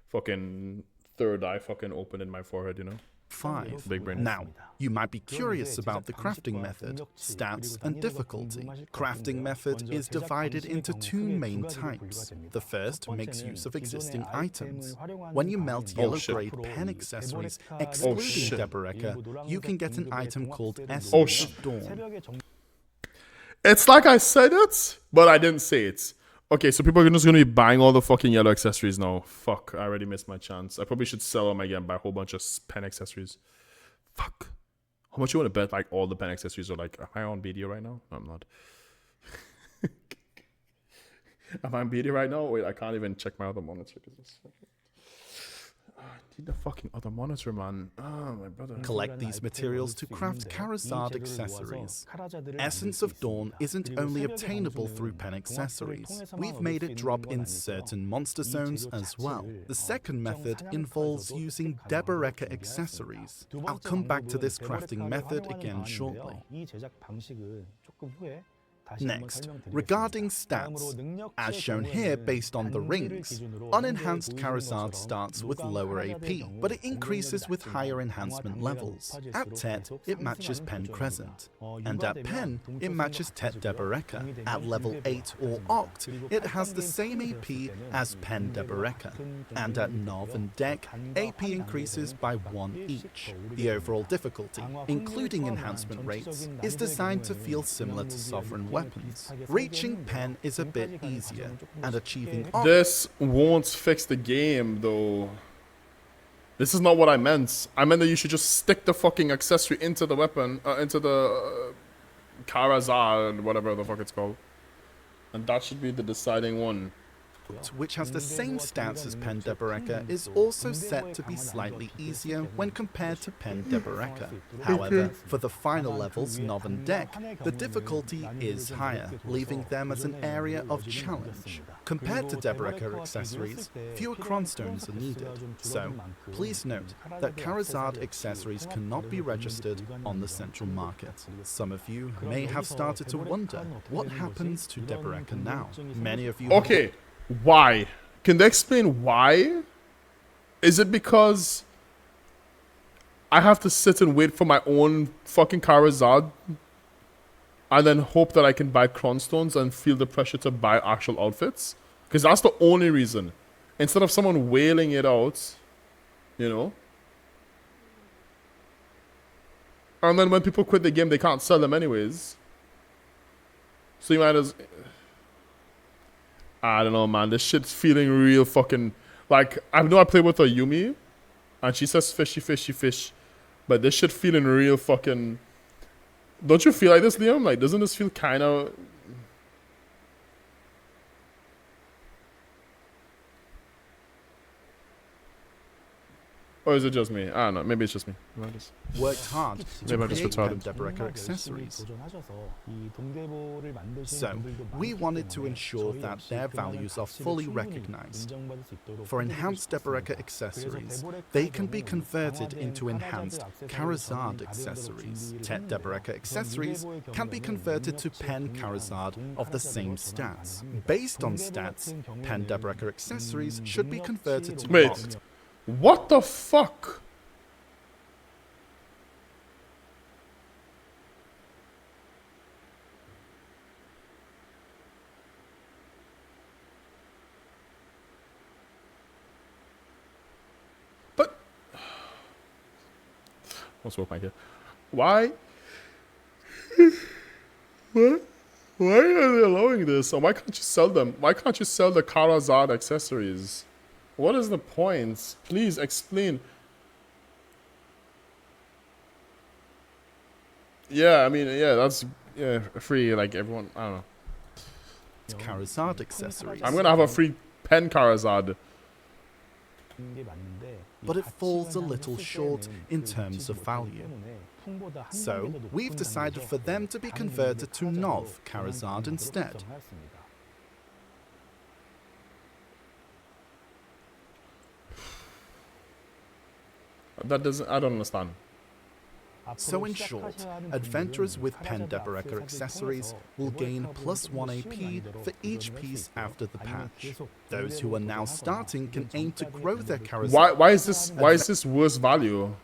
[SPEAKER 1] fucking third eye fucking open in my forehead, you know?
[SPEAKER 2] 5.
[SPEAKER 1] Big brain.
[SPEAKER 2] Now, you might be curious about the crafting method, stats, and difficulty. Crafting method is divided into 2 main types. The first makes use of existing items. When you melt yellow-grade pen accessories, excluding Deboreka, you can get an item called Essence of Dawn.
[SPEAKER 1] It's like I said it, but I didn't say it. Okay, so people are just going to be buying all the fucking yellow accessories now. Fuck, I already missed my chance. I probably should sell them again, buy a whole bunch of pen accessories. Fuck. How much you want to bet like all the pen accessories are like, am I on BDO right now? No, I'm not. Am I on BDO right now? Wait, I can't even check my other monitor. I need the fucking other monitor, man. Oh, my brother.
[SPEAKER 2] Collect these materials to craft R3ar3ntry accessories. Essence of Dawn isn't only obtainable through pen accessories. We've made it drop in certain monster zones as well. The second method involves using Deboreka accessories. I'll come back to this crafting method again shortly. Next, regarding stats, as shown here based on the rings, unenhanced R3ar3 starts with lower AP, but it increases with higher enhancement levels. At Tet, it matches Pen Crescent, and at Pen, it matches Tet Deboreka. At level 8 or Oct, it has the same AP as Pen Deboreka, and at Nov and Dek, AP increases by 1 each. The overall difficulty, including enhancement rates, is designed to feel similar to Sovereign weapons. Reaching Pen is a bit easier, and achieving
[SPEAKER 1] This won't fix the game, though. This is not what I meant. I meant that you should just stick the fucking accessory into the weapon, into the R3ar3, whatever the fuck it's called. And that should be the deciding one.
[SPEAKER 2] Which has the same stats as Pen Deboreka, is also set to be slightly easier when compared to Pen Deboreka. However, for the final levels, Nov and Dek, the difficulty is higher, leaving them as an area of challenge. Compared to Deboreka accessories, fewer cronstones are needed, so please note that R3ar3 accessories cannot be registered on the central market. Some of you may have started to wonder what happens to Deboreka now. Many of you
[SPEAKER 1] Okay. Why? Can they explain why? Is it because I have to sit and wait for my own fucking R3ar3 and then hope that I can buy cronstones and feel the pressure to buy actual outfits? Because that's the only reason. Instead of someone wailing it out, you know? And then when people quit the game, they can't sell them anyways. So you might as... I don't know, man. This shit's feeling real fucking... Like, I know I played with a Yumi, and she says fishy, fishy, fish. But this shit feeling real fucking... Don't you feel like this, Liam? Like, doesn't this feel kind of... Or is it just me? I don't know. Maybe it's just me.
[SPEAKER 2] Worked hard to
[SPEAKER 1] Maybe I'm just
[SPEAKER 2] create
[SPEAKER 1] retarded.
[SPEAKER 2] Pendeboreka accessories. So, we wanted to ensure that their values are fully recognized. For enhanced Deboreka accessories, they can be converted into enhanced Karazad accessories. Tet Deboreka accessories can be converted to Pen Karazad of the same stats. Based on stats, Pen Deboreka accessories should be converted to
[SPEAKER 1] Wait.
[SPEAKER 2] Oct.
[SPEAKER 1] What the fuck? But what's wrong here? Why? What? Why are they allowing this? And why can't you sell them? Why can't you sell the Karazad accessories? What is the point? Please explain. Yeah, I mean, yeah, that's free. Like everyone, I don't know.
[SPEAKER 2] Karazad accessories.
[SPEAKER 1] I'm gonna have a free pen Karazad.
[SPEAKER 2] But it falls a little short in terms of value. So, we've decided for them to be converted to Nov Karazad instead.
[SPEAKER 1] That doesn't. I don't understand.
[SPEAKER 2] So in short, adventurers with Pen Deboreka accessories will gain +1 AP for each piece after the patch. Those who are now starting can aim to grow their Karazad.
[SPEAKER 1] Why is this? Why is this worse value?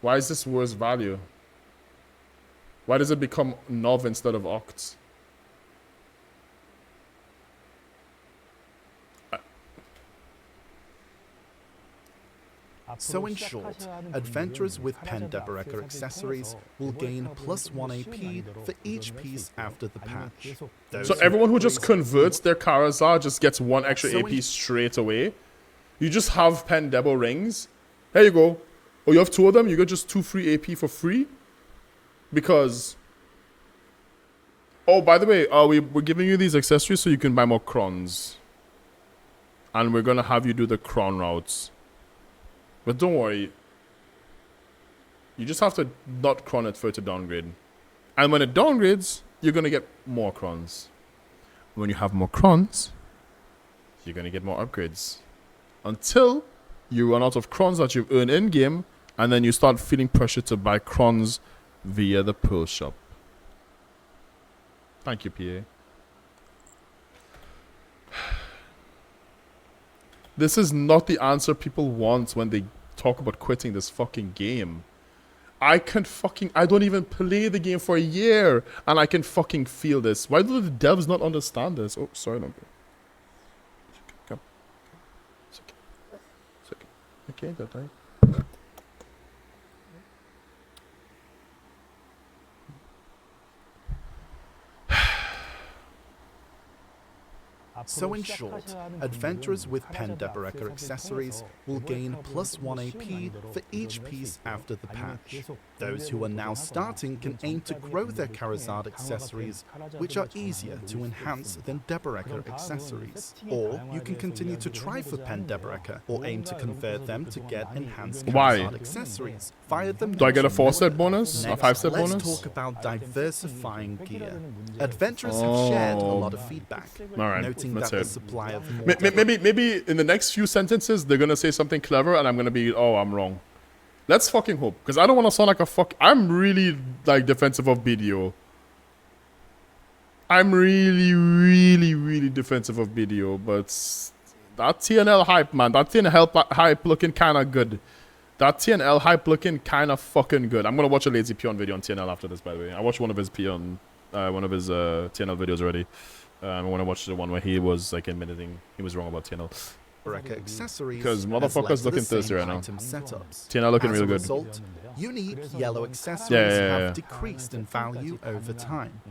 [SPEAKER 1] Why is this worse value? Why does it become Nov instead of Oct?
[SPEAKER 2] So in short, adventurers with Pen Deboreka accessories will gain +1 AP for each piece after the patch.
[SPEAKER 1] So everyone who just converts their Karazad just gets 1 extra
[SPEAKER 2] So
[SPEAKER 1] AP straight away? You just have Pen Debo rings? There you go. Oh, you have 2 of them? You get just 2 free AP for free? Because... Oh, by the way, we're giving you these accessories so you can buy more crons. And we're gonna have you do the cron routes. But don't worry. You just have to not cron it for it to downgrade. And when it downgrades, you're gonna get more crons. When you have more crons, you're gonna get more upgrades. Until you run out of crons that you've earned in-game, and then you start feeling pressure to buy crons via the Pearl Shop. Thank you, PA. This is not the answer people want when they talk about quitting this fucking game. I don't even play the game for a year, and I can fucking feel this. Why do the devs not understand this? Oh, sorry, no. Come. It's okay. It's okay. Okay, that time.
[SPEAKER 2] So in short, adventurers with Pen Deboreka accessories will gain +1 AP for each piece after the patch. Those who are now starting can aim to grow their Karazad accessories, which are easier to enhance than Deboreka accessories. Or you can continue to try for Pen Deboreka, or aim to convert them to get enhanced Karazad accessories. Via them.
[SPEAKER 1] Do I get a 4-set bonus?
[SPEAKER 2] Next,
[SPEAKER 1] A 5-set
[SPEAKER 2] let's
[SPEAKER 1] bonus?
[SPEAKER 2] talk about diversifying gear. Adventurers have shared a lot of feedback,
[SPEAKER 1] Alright,
[SPEAKER 2] noting
[SPEAKER 1] let's
[SPEAKER 2] that
[SPEAKER 1] hear
[SPEAKER 2] the
[SPEAKER 1] it.
[SPEAKER 2] supply of more
[SPEAKER 1] Maybe in the next few sentences they're gonna say something clever and I'm gonna be, oh, I'm wrong. Let's fucking hope, because I don't want to sound like a fuck. I'm really like defensive of BDO. I'm really defensive of BDO, but that TNL hype, man, that TNL hype looking kind of good. That TNL hype looking kind of fucking good. I'm gonna watch a Lazy Peon video on TNL after this, by the way. I watched one of his TNL videos already. I want to watch the one where he was like admitting he was wrong about TNL.
[SPEAKER 2] accessories
[SPEAKER 1] Because motherfuckers looking thirsty right now. TNL looking real good.
[SPEAKER 2] Result, unique yellow accessories
[SPEAKER 1] Yeah.
[SPEAKER 2] have decreased in value over time.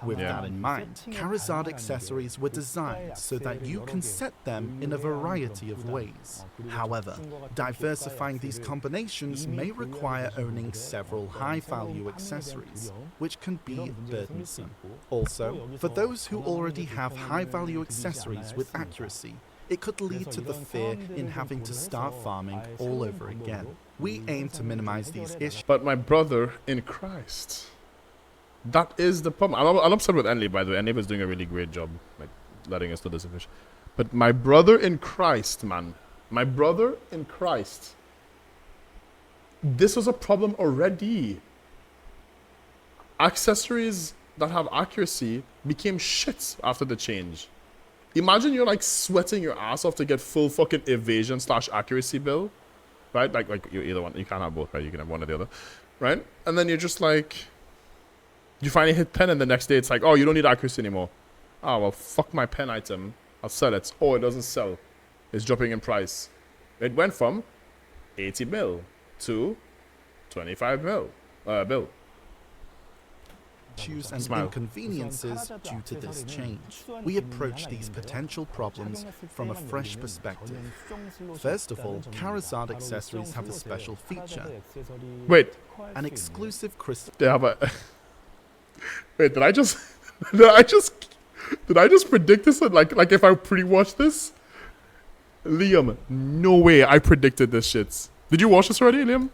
[SPEAKER 2] With that in mind, Karazad accessories were designed so that you can set them in a variety of ways. However, diversifying these combinations may require owning several high-value accessories, which can be burdensome. Also, for those who already have high-value accessories with accuracy, it could lead to the fear in having to start farming all over again. We aim to minimize these issues.
[SPEAKER 1] But my brother in Christ, that is the problem. I'm upset with Enley, by the way. Enley was doing a really great job, like letting us know this information. But my brother in Christ, man, my brother in Christ, this was a problem already. Accessories that have accuracy became shit after the change. Imagine you're like sweating your ass off to get full fucking evasion / accuracy build, right? Like you either one, you can't have both, right? You can have one or the other, right? And then you're just like, you finally hit pen, and the next day it's like, oh, you don't need accuracy anymore. Oh well, fuck my pen item. I'll sell it. Oh, it doesn't sell. It's dropping in price. It went from 80 mil to 25 mil bill.
[SPEAKER 2] Issues and inconveniences due to this change. We approach these potential problems from a fresh perspective. First of all, R3ar accessories have a special feature.
[SPEAKER 1] Wait,
[SPEAKER 2] An exclusive crystal.
[SPEAKER 1] they have a. Wait, did I just predict this? Like if I pre-watched this, Liam, no way I predicted this shit. Did you watch this already, Liam?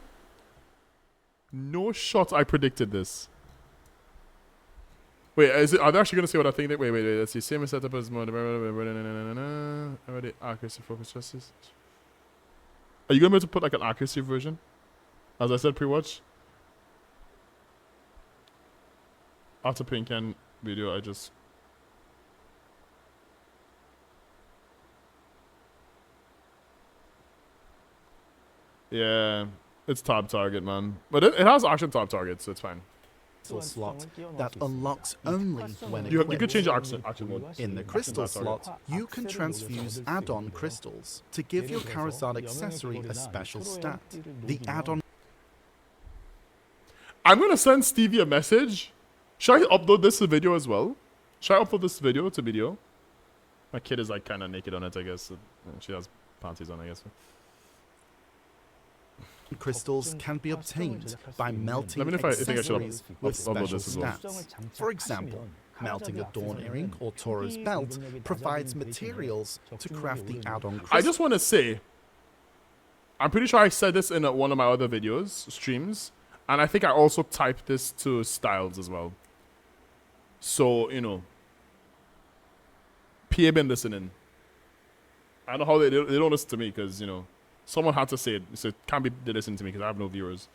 [SPEAKER 1] No shot I predicted this. Wait, are they actually going to say what I think? Wait, let's see. Same setup as more. Already accuracy focus justice. Are you going to be able to put like an accuracy version? As I said pre-watch. After pink and video, I just. Yeah, it's top target, man. But it has action top target, so it's fine.
[SPEAKER 2] Slot that unlocks only when
[SPEAKER 1] You
[SPEAKER 2] equipped.
[SPEAKER 1] could change your action mode.
[SPEAKER 2] In the crystal slot, you can transfuse add-on crystals to give your R3ar accessory a special stat. The add-on.
[SPEAKER 1] I'm gonna send Stevie a message. Should I upload this to video as well? Should I upload this video to BDO? My kid is like kind of naked on it, I guess. She has panties on, I guess.
[SPEAKER 2] Crystals can be obtained by melting
[SPEAKER 1] Let me know if I think I should
[SPEAKER 2] accessories with
[SPEAKER 1] upload
[SPEAKER 2] special
[SPEAKER 1] this as well.
[SPEAKER 2] stats. For example, melting a dawn earring or Toro's belt provides materials to craft the add-on crystal.
[SPEAKER 1] I just want to say, I'm pretty sure I said this in one of my other videos, streams, and I think I also typed this to Styles as well. So, you know, PA been listening. I don't know how they don't listen to me because, you know, someone had to say it, so it can't be they listen to me because I have no viewers.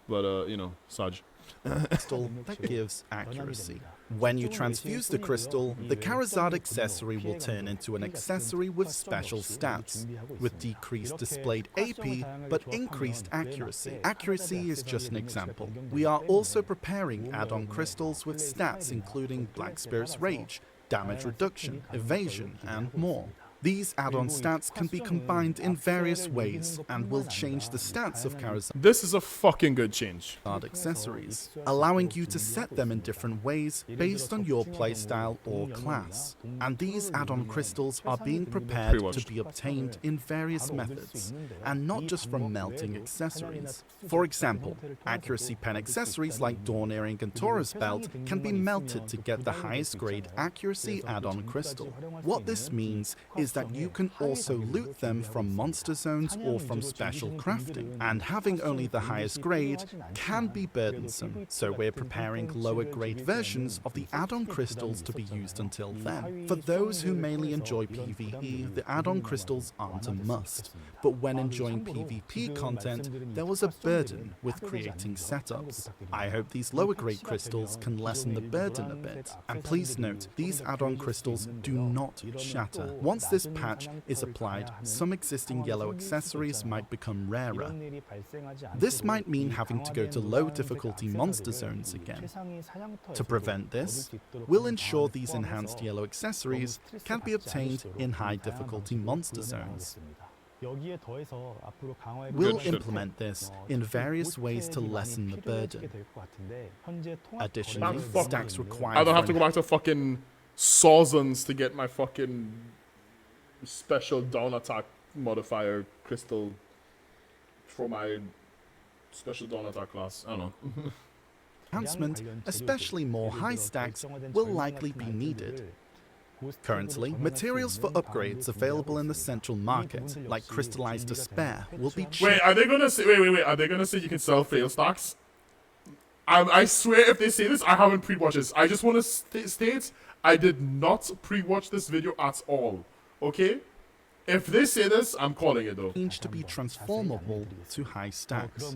[SPEAKER 1] But, you know, Saj.
[SPEAKER 2] Crystal that gives accuracy. When you transfuse the crystal, the R3ar accessory will turn into an accessory with special stats, with decreased displayed AP but increased accuracy. Accuracy is just an example. We are also preparing add-on crystals with stats including Black Spirit's Rage, damage reduction, evasion, and more. These add-on stats can be combined in various ways and will change the stats of R3ar
[SPEAKER 1] This is a fucking good change.
[SPEAKER 2] accessories, allowing you to set them in different ways based on your playstyle or class. And these add-on crystals are being prepared to be obtained in various methods, and not just from melting accessories. For example, accuracy pen accessories like Dawn Earring and Toro's Belt can be melted to get the highest grade accuracy add-on crystal. What this means is that you can also loot them from monster zones or from special crafting, and having only the highest grade can be burdensome, so we're preparing lower grade versions of the add-on crystals to be used until then. For those who mainly enjoy PvE, the add-on crystals aren't a must, but when enjoying PvP content, there was a burden with creating setups. I hope these lower grade crystals can lessen the burden a bit, and please note, these add-on crystals do not shatter. Once this patch is applied, some existing yellow accessories might become rarer. This might mean having to go to low difficulty monster zones again. To prevent this, we'll ensure these enhanced yellow accessories can be obtained in high difficulty monster zones. We'll implement this in various ways to lessen the burden. Additionally, stacks required
[SPEAKER 1] I don't have to go back to fucking Sawzons to get my fucking special down attack modifier crystal for my special down attack class. I don't know.
[SPEAKER 2] enhancement, especially more high stacks, will likely be needed. Currently, materials for upgrades available in the central market, like crystallized despair, will be cheap.
[SPEAKER 1] Wait, are they gonna say? Wait. Are they gonna say you can sell fail stocks? I swear, if they say this, I haven't pre-watched this. I just want to state I did not pre-watch this video at all. Okay. If they say this, I'm calling it though.
[SPEAKER 2] Change to be transformable to high stacks.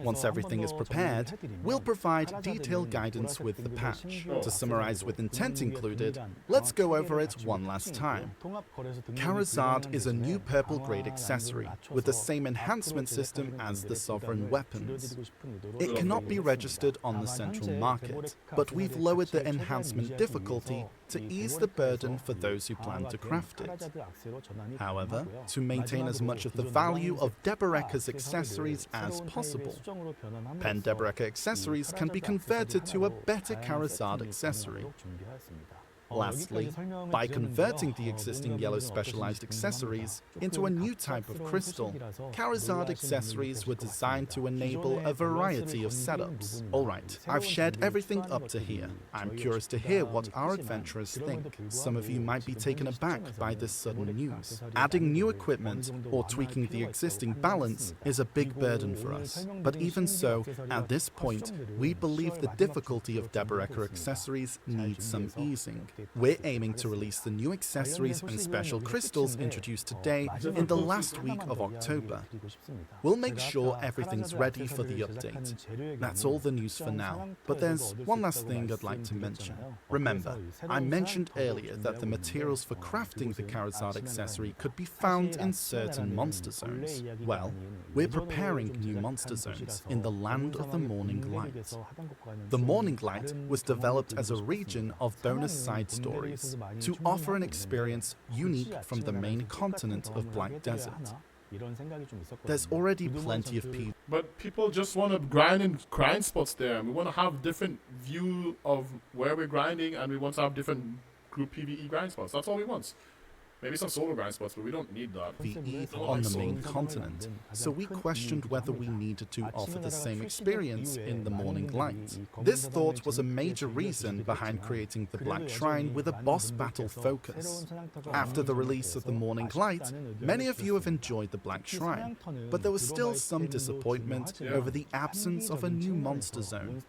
[SPEAKER 2] Once everything is prepared, we'll provide detailed guidance with the patch. To summarize with intent included, let's go over it one last time. R3ar3ntry is a new purple grade accessory with the same enhancement system as the sovereign weapons. It cannot be registered on the central market, but we've lowered the enhancement difficulty to ease the burden for those who plan to craft it. However, to maintain as much of the value of Deboreka's accessories as possible, Pen Deboreka accessories can be converted to a better R3ar3 accessory. Lastly, by converting the existing yellow specialized accessories into a new type of crystal, R3ar3 accessories were designed to enable a variety of setups. Alright, I've shared everything up to here. I'm curious to hear what our adventurers think. Some of you might be taken aback by this sudden news. Adding new equipment or tweaking the existing balance is a big burden for us. But even so, at this point, we believe the difficulty of Deboreka accessories needs some easing. We're aiming to release the new accessories and special crystals introduced today in the last week of October. We'll make sure everything's ready for the update. That's all the news for now, but there's one last thing I'd like to mention. Remember, I mentioned earlier that the materials for crafting the R3ar3 accessory could be found in certain monster zones. Well, we're preparing new monster zones in the land of the Morning Light. The Morning Light was developed as a region of bonus side stories to offer an experience unique from the main continent of Black Desert. There's already plenty of people.
[SPEAKER 1] But people just want to grind in grind spots there. We want to have different view of where we're grinding, and we want to have different group PvE grind spots. That's all we want. Maybe some solo grind spots, but we don't need that.
[SPEAKER 2] PvE on the main continent, so we questioned whether we needed to offer the same experience in the Morning Light. This thought was a major reason behind creating the Black Shrine with a boss battle focus. After the release of the Morning Light, many of you have enjoyed the Black Shrine, but there was still some disappointment over the absence of a new monster zone.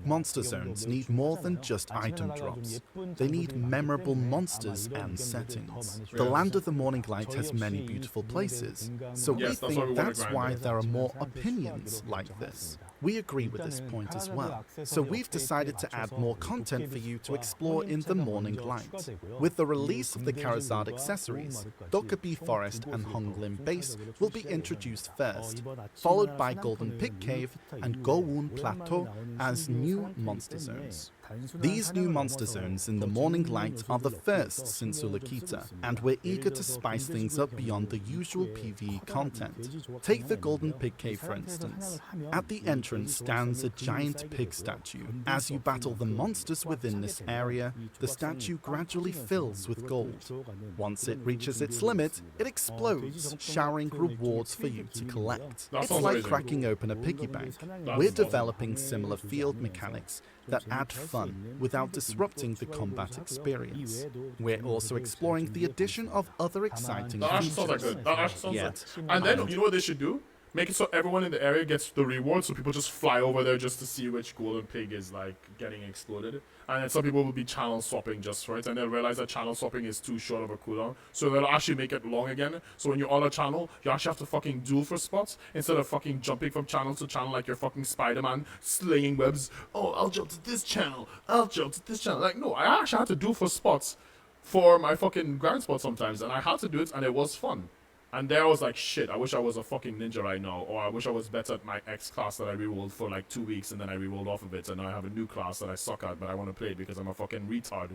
[SPEAKER 2] Monster zones need more than just item drops. They need memorable monsters and settings. The land of the Morning Light has many beautiful places, so we think that's why there are more opinions like this. We agree with this point as well, so we've decided to add more content for you to explore in the Morning Light. With the release of the R3ar3 accessories, Dokkaebi Forest and Honglim Base will be introduced first, followed by Golden Pig Cave and Gowon Plateau as new monster zones. These new monster zones in the Morning Light are the first since Ulukita, and we're eager to spice things up beyond the usual PvE content. Take the Golden Pig Cave for instance. At the entrance stands a giant pig statue. As you battle the monsters within this area, the statue gradually fills with gold. Once it reaches its limit, it explodes, showering rewards for you to collect. It's like cracking open a piggy bank. We're developing similar field mechanics that add fun without disrupting the combat experience. We're also exploring the addition of other exciting
[SPEAKER 1] features. That actually sounds like good. That actually sounds like. And then, you know what they should do? Make it so everyone in the area gets the reward, so people just fly over there just to see which golden pig is like getting exploded. And then some people will be channel swapping just for it, and they'll realize that channel swapping is too short of a cooldown, so they'll actually make it long again. So when you're on a channel, you actually have to fucking duel for spots instead of fucking jumping from channel to channel like you're fucking Spider-Man slinging webs. Oh, I'll jump to this channel. I'll jump to this channel. Like, no, I actually had to duel for spots for my fucking grind spot sometimes, and I had to do it, and it was fun. And there I was like, shit, I wish I was a fucking ninja right now, or I wish I was better at my X class that I rerolled for like 2 weeks and then I rerolled off of it, and now I have a new class that I suck at, but I want to play because I'm a fucking retard.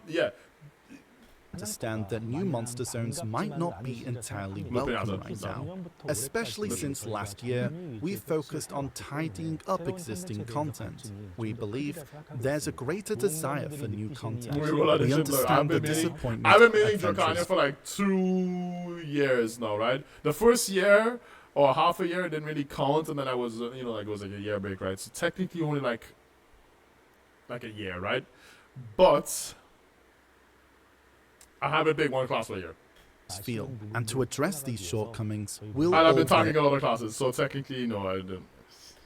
[SPEAKER 1] Yeah.
[SPEAKER 2] Understand that new monster zones might not be entirely welcome right now, especially since last year we focused on tidying up existing content. We believe there's a greater desire for new content. We understand the disappointment.
[SPEAKER 1] I've been meaning Dracania for like 2 years now, right? The first year or half a year didn't really count, and then I was, you know, like it was like a year break, right? So technically only like a year, right? But I haven't picked one class for a year.
[SPEAKER 2] feel. And to address these shortcomings, we'll
[SPEAKER 1] And I've
[SPEAKER 2] all
[SPEAKER 1] been talking
[SPEAKER 2] work
[SPEAKER 1] in other classes, so technically, no, I didn't.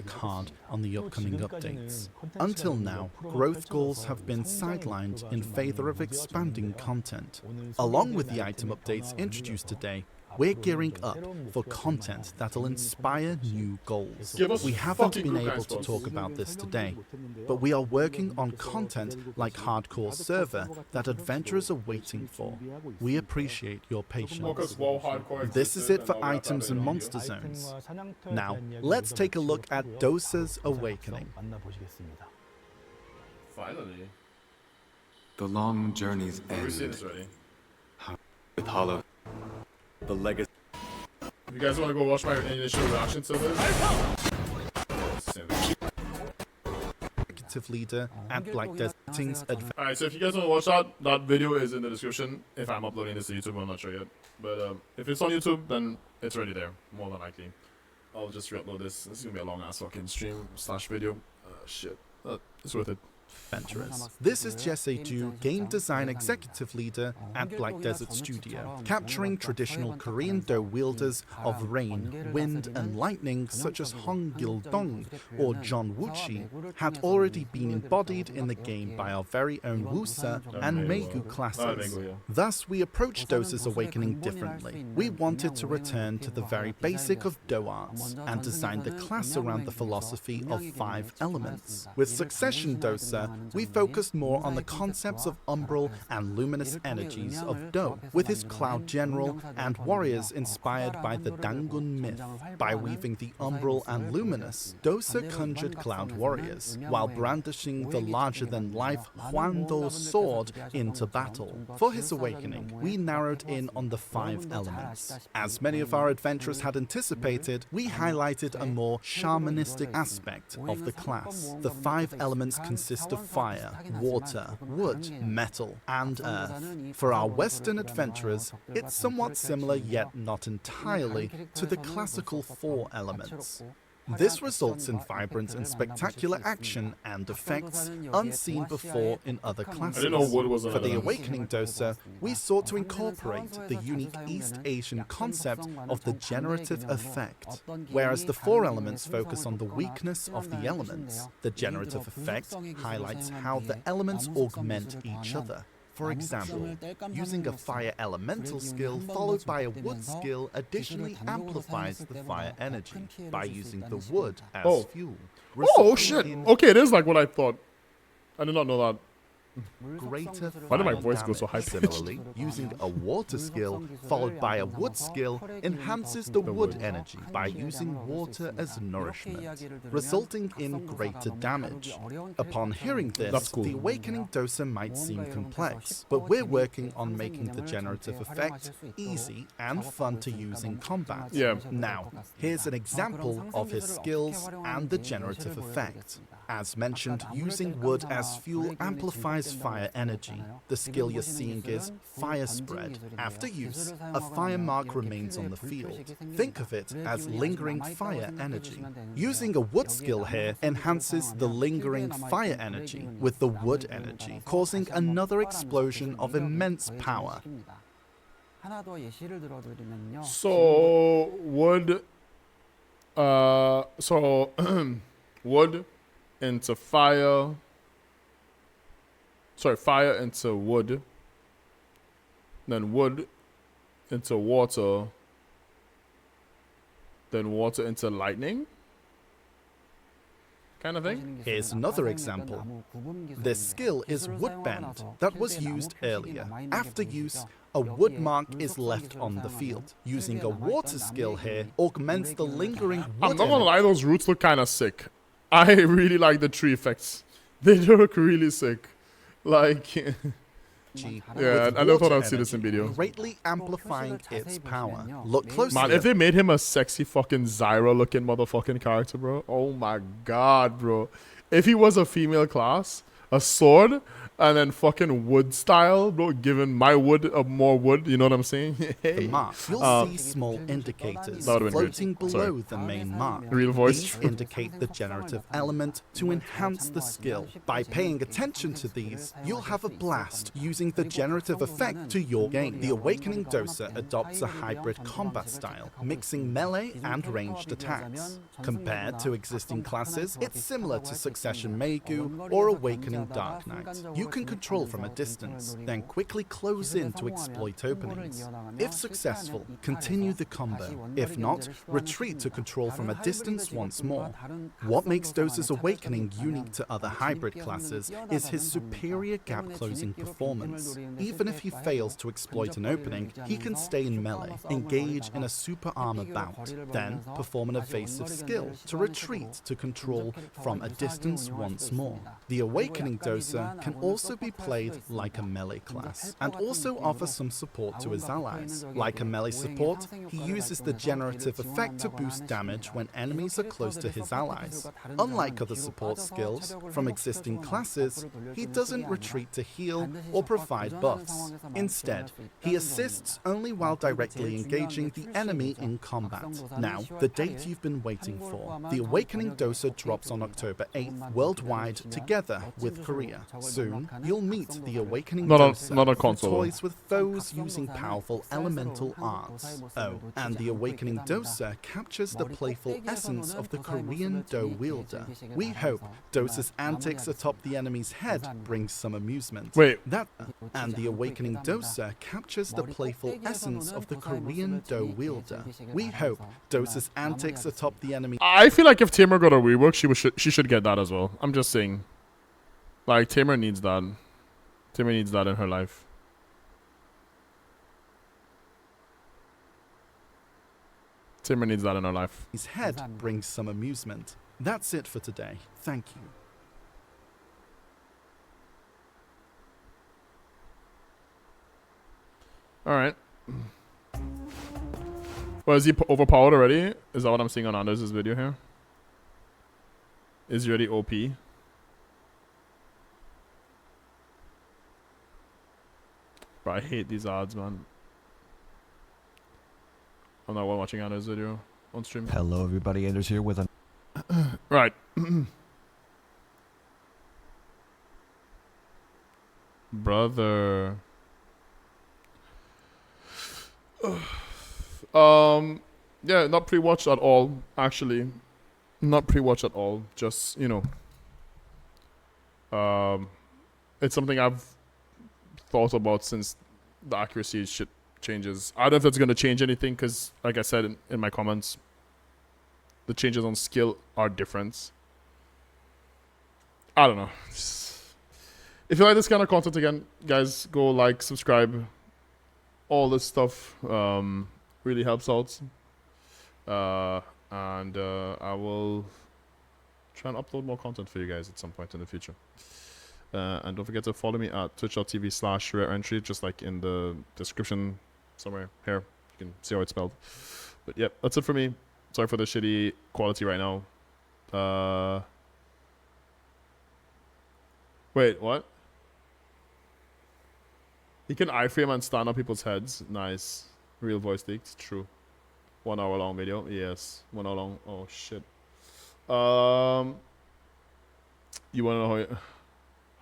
[SPEAKER 2] hard on the upcoming updates. Until now, growth goals have been sidelined in favor of expanding content. Along with the item updates introduced today, we're gearing up for content that'll inspire new goals.
[SPEAKER 1] Give us
[SPEAKER 2] We haven't
[SPEAKER 1] fucking
[SPEAKER 2] been
[SPEAKER 1] good
[SPEAKER 2] able
[SPEAKER 1] guys,
[SPEAKER 2] to
[SPEAKER 1] boss.
[SPEAKER 2] talk about this today, but we are working on content like Hardcore Server that adventurers are waiting for. We appreciate your patience.
[SPEAKER 1] Focus, WoW hardcore
[SPEAKER 2] This is
[SPEAKER 1] existed,
[SPEAKER 2] it for
[SPEAKER 1] and now we got
[SPEAKER 2] items
[SPEAKER 1] that
[SPEAKER 2] and
[SPEAKER 1] video.
[SPEAKER 2] monster zones. Now, let's take a look at Dosa's Awakening.
[SPEAKER 1] Finally.
[SPEAKER 3] The long journey's
[SPEAKER 1] We've seen
[SPEAKER 3] end
[SPEAKER 1] this already.
[SPEAKER 3] with Hollow. The legacy.
[SPEAKER 1] If you guys want to go watch my initial reaction to this,
[SPEAKER 2] Executive Leader at Black Deserting's
[SPEAKER 1] alright, so if you guys want to watch that, that video is in the description. If I'm uploading this to YouTube, I'm not sure yet. But if it's on YouTube, then it's already there, more than likely. I'll just re-upload this. This is gonna be a long ass fucking stream / video. Shit, it's worth it.
[SPEAKER 2] Adventurers. This is Jesse Ju, Game Design Executive Leader at Black Desert Studio, capturing traditional Korean Do wielders of rain, wind, and lightning such as Hong Gil-dong or John Wuchi had already been embodied in the game by our very own Wusa and Meigu classes. Thus, we approached Dosa's Awakening differently. We wanted to return to the very basic of Do arts and designed the class around the philosophy of 5 elements. With Succession Dosa, we focused more on the concepts of umbral and luminous energies of Do, with his Cloud General and warriors inspired by the Dangun myth. By weaving the umbral and luminous, Dosa conjured Cloud warriors, while brandishing the larger-than-life Hwando sword into battle. For his awakening, we narrowed in on the 5 elements. As many of our adventurers had anticipated, we highlighted a more shamanistic aspect of the class. The 5 elements consist of fire, water, wood, metal, and earth. For our Western adventurers, it's somewhat similar yet not entirely to the classical 4 elements. This results in vibrant and spectacular action and effects unseen before in other classes.
[SPEAKER 1] I didn't know wood was an
[SPEAKER 2] For the
[SPEAKER 1] element.
[SPEAKER 2] Awakening Dosa, we sought to incorporate the unique East Asian concept of the generative effect. Whereas the 4 elements focus on the weakness of the elements, the generative effect highlights how the elements augment each other. For example, using a fire elemental skill followed by a wood skill additionally amplifies the fire energy by using the wood as fuel.
[SPEAKER 1] Oh
[SPEAKER 2] resulting
[SPEAKER 1] shit!
[SPEAKER 2] in
[SPEAKER 1] Okay, it is like what I thought. I did not know that.
[SPEAKER 2] greater
[SPEAKER 1] Why did my
[SPEAKER 2] fire
[SPEAKER 1] voice go so
[SPEAKER 2] damage.
[SPEAKER 1] high-pitched?
[SPEAKER 2] Similarly, using a water skill followed by a wood skill enhances the wood energy by using water as nourishment, resulting in greater damage. Upon hearing
[SPEAKER 1] That's
[SPEAKER 2] this,
[SPEAKER 1] cool.
[SPEAKER 2] the Awakening Dosa might seem complex, but we're working on making the generative effect easy and fun to use in combat.
[SPEAKER 1] Yeah.
[SPEAKER 2] Now, here's an example of his skills and the generative effect. As mentioned, using wood as fuel amplifies fire energy. The skill you're seeing is Fire Spread. After use, a fire mark remains on the field. Think of it as lingering fire energy. Using a wood skill here enhances the lingering fire energy with the wood energy, causing another explosion of immense power.
[SPEAKER 1] So wood, wood into fire. Sorry, fire into wood. Then wood into water. Then water into lightning. Kind of thing.
[SPEAKER 2] Here's another example. This skill is Woodbend that was used earlier. After use, a wood mark is left on the field. Using a water skill here augments the lingering wood
[SPEAKER 1] I'm not gonna
[SPEAKER 2] energy.
[SPEAKER 1] lie, those roots look kind of sick. I really like the tree effects. They look really sick. Like,
[SPEAKER 2] Yeah,
[SPEAKER 1] I never thought I'd see this in video.
[SPEAKER 2] greatly amplifying its power. Look closely.
[SPEAKER 1] man, if they made him a sexy fucking Zyra looking motherfucking character, bro. Oh my god, bro. If he was a female class, a sword, And then fucking wood style, bro, giving my wood more wood, you know what I'm saying?
[SPEAKER 2] The mark, you'll see small indicators
[SPEAKER 1] That would've been
[SPEAKER 2] floating
[SPEAKER 1] good. Sorry.
[SPEAKER 2] below the main mark.
[SPEAKER 1] Real voice.
[SPEAKER 2] These indicate the generative element to enhance the skill. By paying attention to these, you'll have a blast using the generative effect to your game. The Awakening Dosa adopts a hybrid combat style, mixing melee and ranged attacks. Compared to existing classes, it's similar to Succession Meigu or Awakening Dark Knight. You can control from a distance, then quickly close in to exploit openings. If successful, continue the combo. If not, retreat to control from a distance once more. What makes Dosa's Awakening unique to other hybrid classes is his superior gap-closing performance. Even if he fails to exploit an opening, he can stay in melee, engage in a super armor bout, then perform an evasive skill to retreat to control from a distance once more. The Awakening Dosa can also be played like a melee class, and also offers some support to his allies. Like a melee support, he uses the generative effect to boost damage when enemies are close to his allies. Unlike other support skills from existing classes, he doesn't retreat to heal or provide buffs. Instead, he assists only while directly engaging the enemy in combat. Now, the date you've been waiting for. The Awakening Dosa drops on October 8th worldwide together with Korea. Soon, you'll meet the Awakening Dosa
[SPEAKER 1] not a console.
[SPEAKER 2] toys with foes using powerful elemental arts. Oh, and the Awakening Dosa captures the playful essence of the Korean Do wielder. We hope Dosa's antics atop the enemy's head brings some amusement.
[SPEAKER 1] Wait.
[SPEAKER 2] And the Awakening Dosa captures the playful essence of the Korean Do wielder. We hope Dosa's antics atop the enemy.
[SPEAKER 1] I feel like if Tamer got a rework, she should get that as well. I'm just saying. Like, Tamer needs that. Tamer needs that in her life. Tamer needs that in her life.
[SPEAKER 2] His head brings some amusement. That's it for today. Thank you.
[SPEAKER 1] Alright. Well, is he overpowered already? Is that what I'm seeing on Anders' video here? Is he already OP? Bro, I hate these odds, man. I'm not watching Anders' video on stream.
[SPEAKER 4] Hello everybody, Anders here with a...
[SPEAKER 1] Right. Brother. Yeah, not pre-watched at all, actually. Not pre-watched at all. Just, you know. It's something I've thought about since the accuracy shit changes. I don't know if that's going to change anything because, like I said in my comments, the changes on skill are different. I don't know. If you like this kind of content again, guys, go like, subscribe. All this stuff really helps out. And I will try and upload more content for you guys at some point in the future. And don't forget to follow me at twitch.tv/R3ar3ntry, just like in the description somewhere here. You can see how it's spelled. But yep, that's it for me. Sorry for the shitty quality right now. Wait, what? He can iframe and stand on people's heads. Nice. Real voice leaked. True. 1 hour long video. Yes. 1 hour long. Oh shit. You wanna know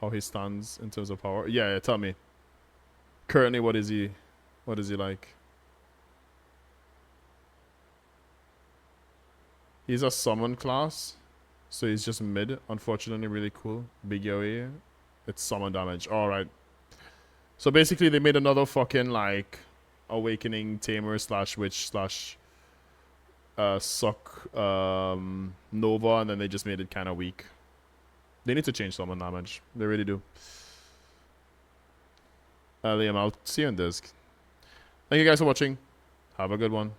[SPEAKER 1] how he stands in terms of power? Yeah, tell me. Currently, what is he like? He's a summon class, so he's just mid. Unfortunately, really cool. BDO. It's summon damage. All right. So basically, they made another fucking like Awakening Tamer / Witch / Suck Nova, and then they just made it kind of weak. They need to change summon damage. They really do. Liam, I'll see you on disc. Thank you guys for watching. Have a good one.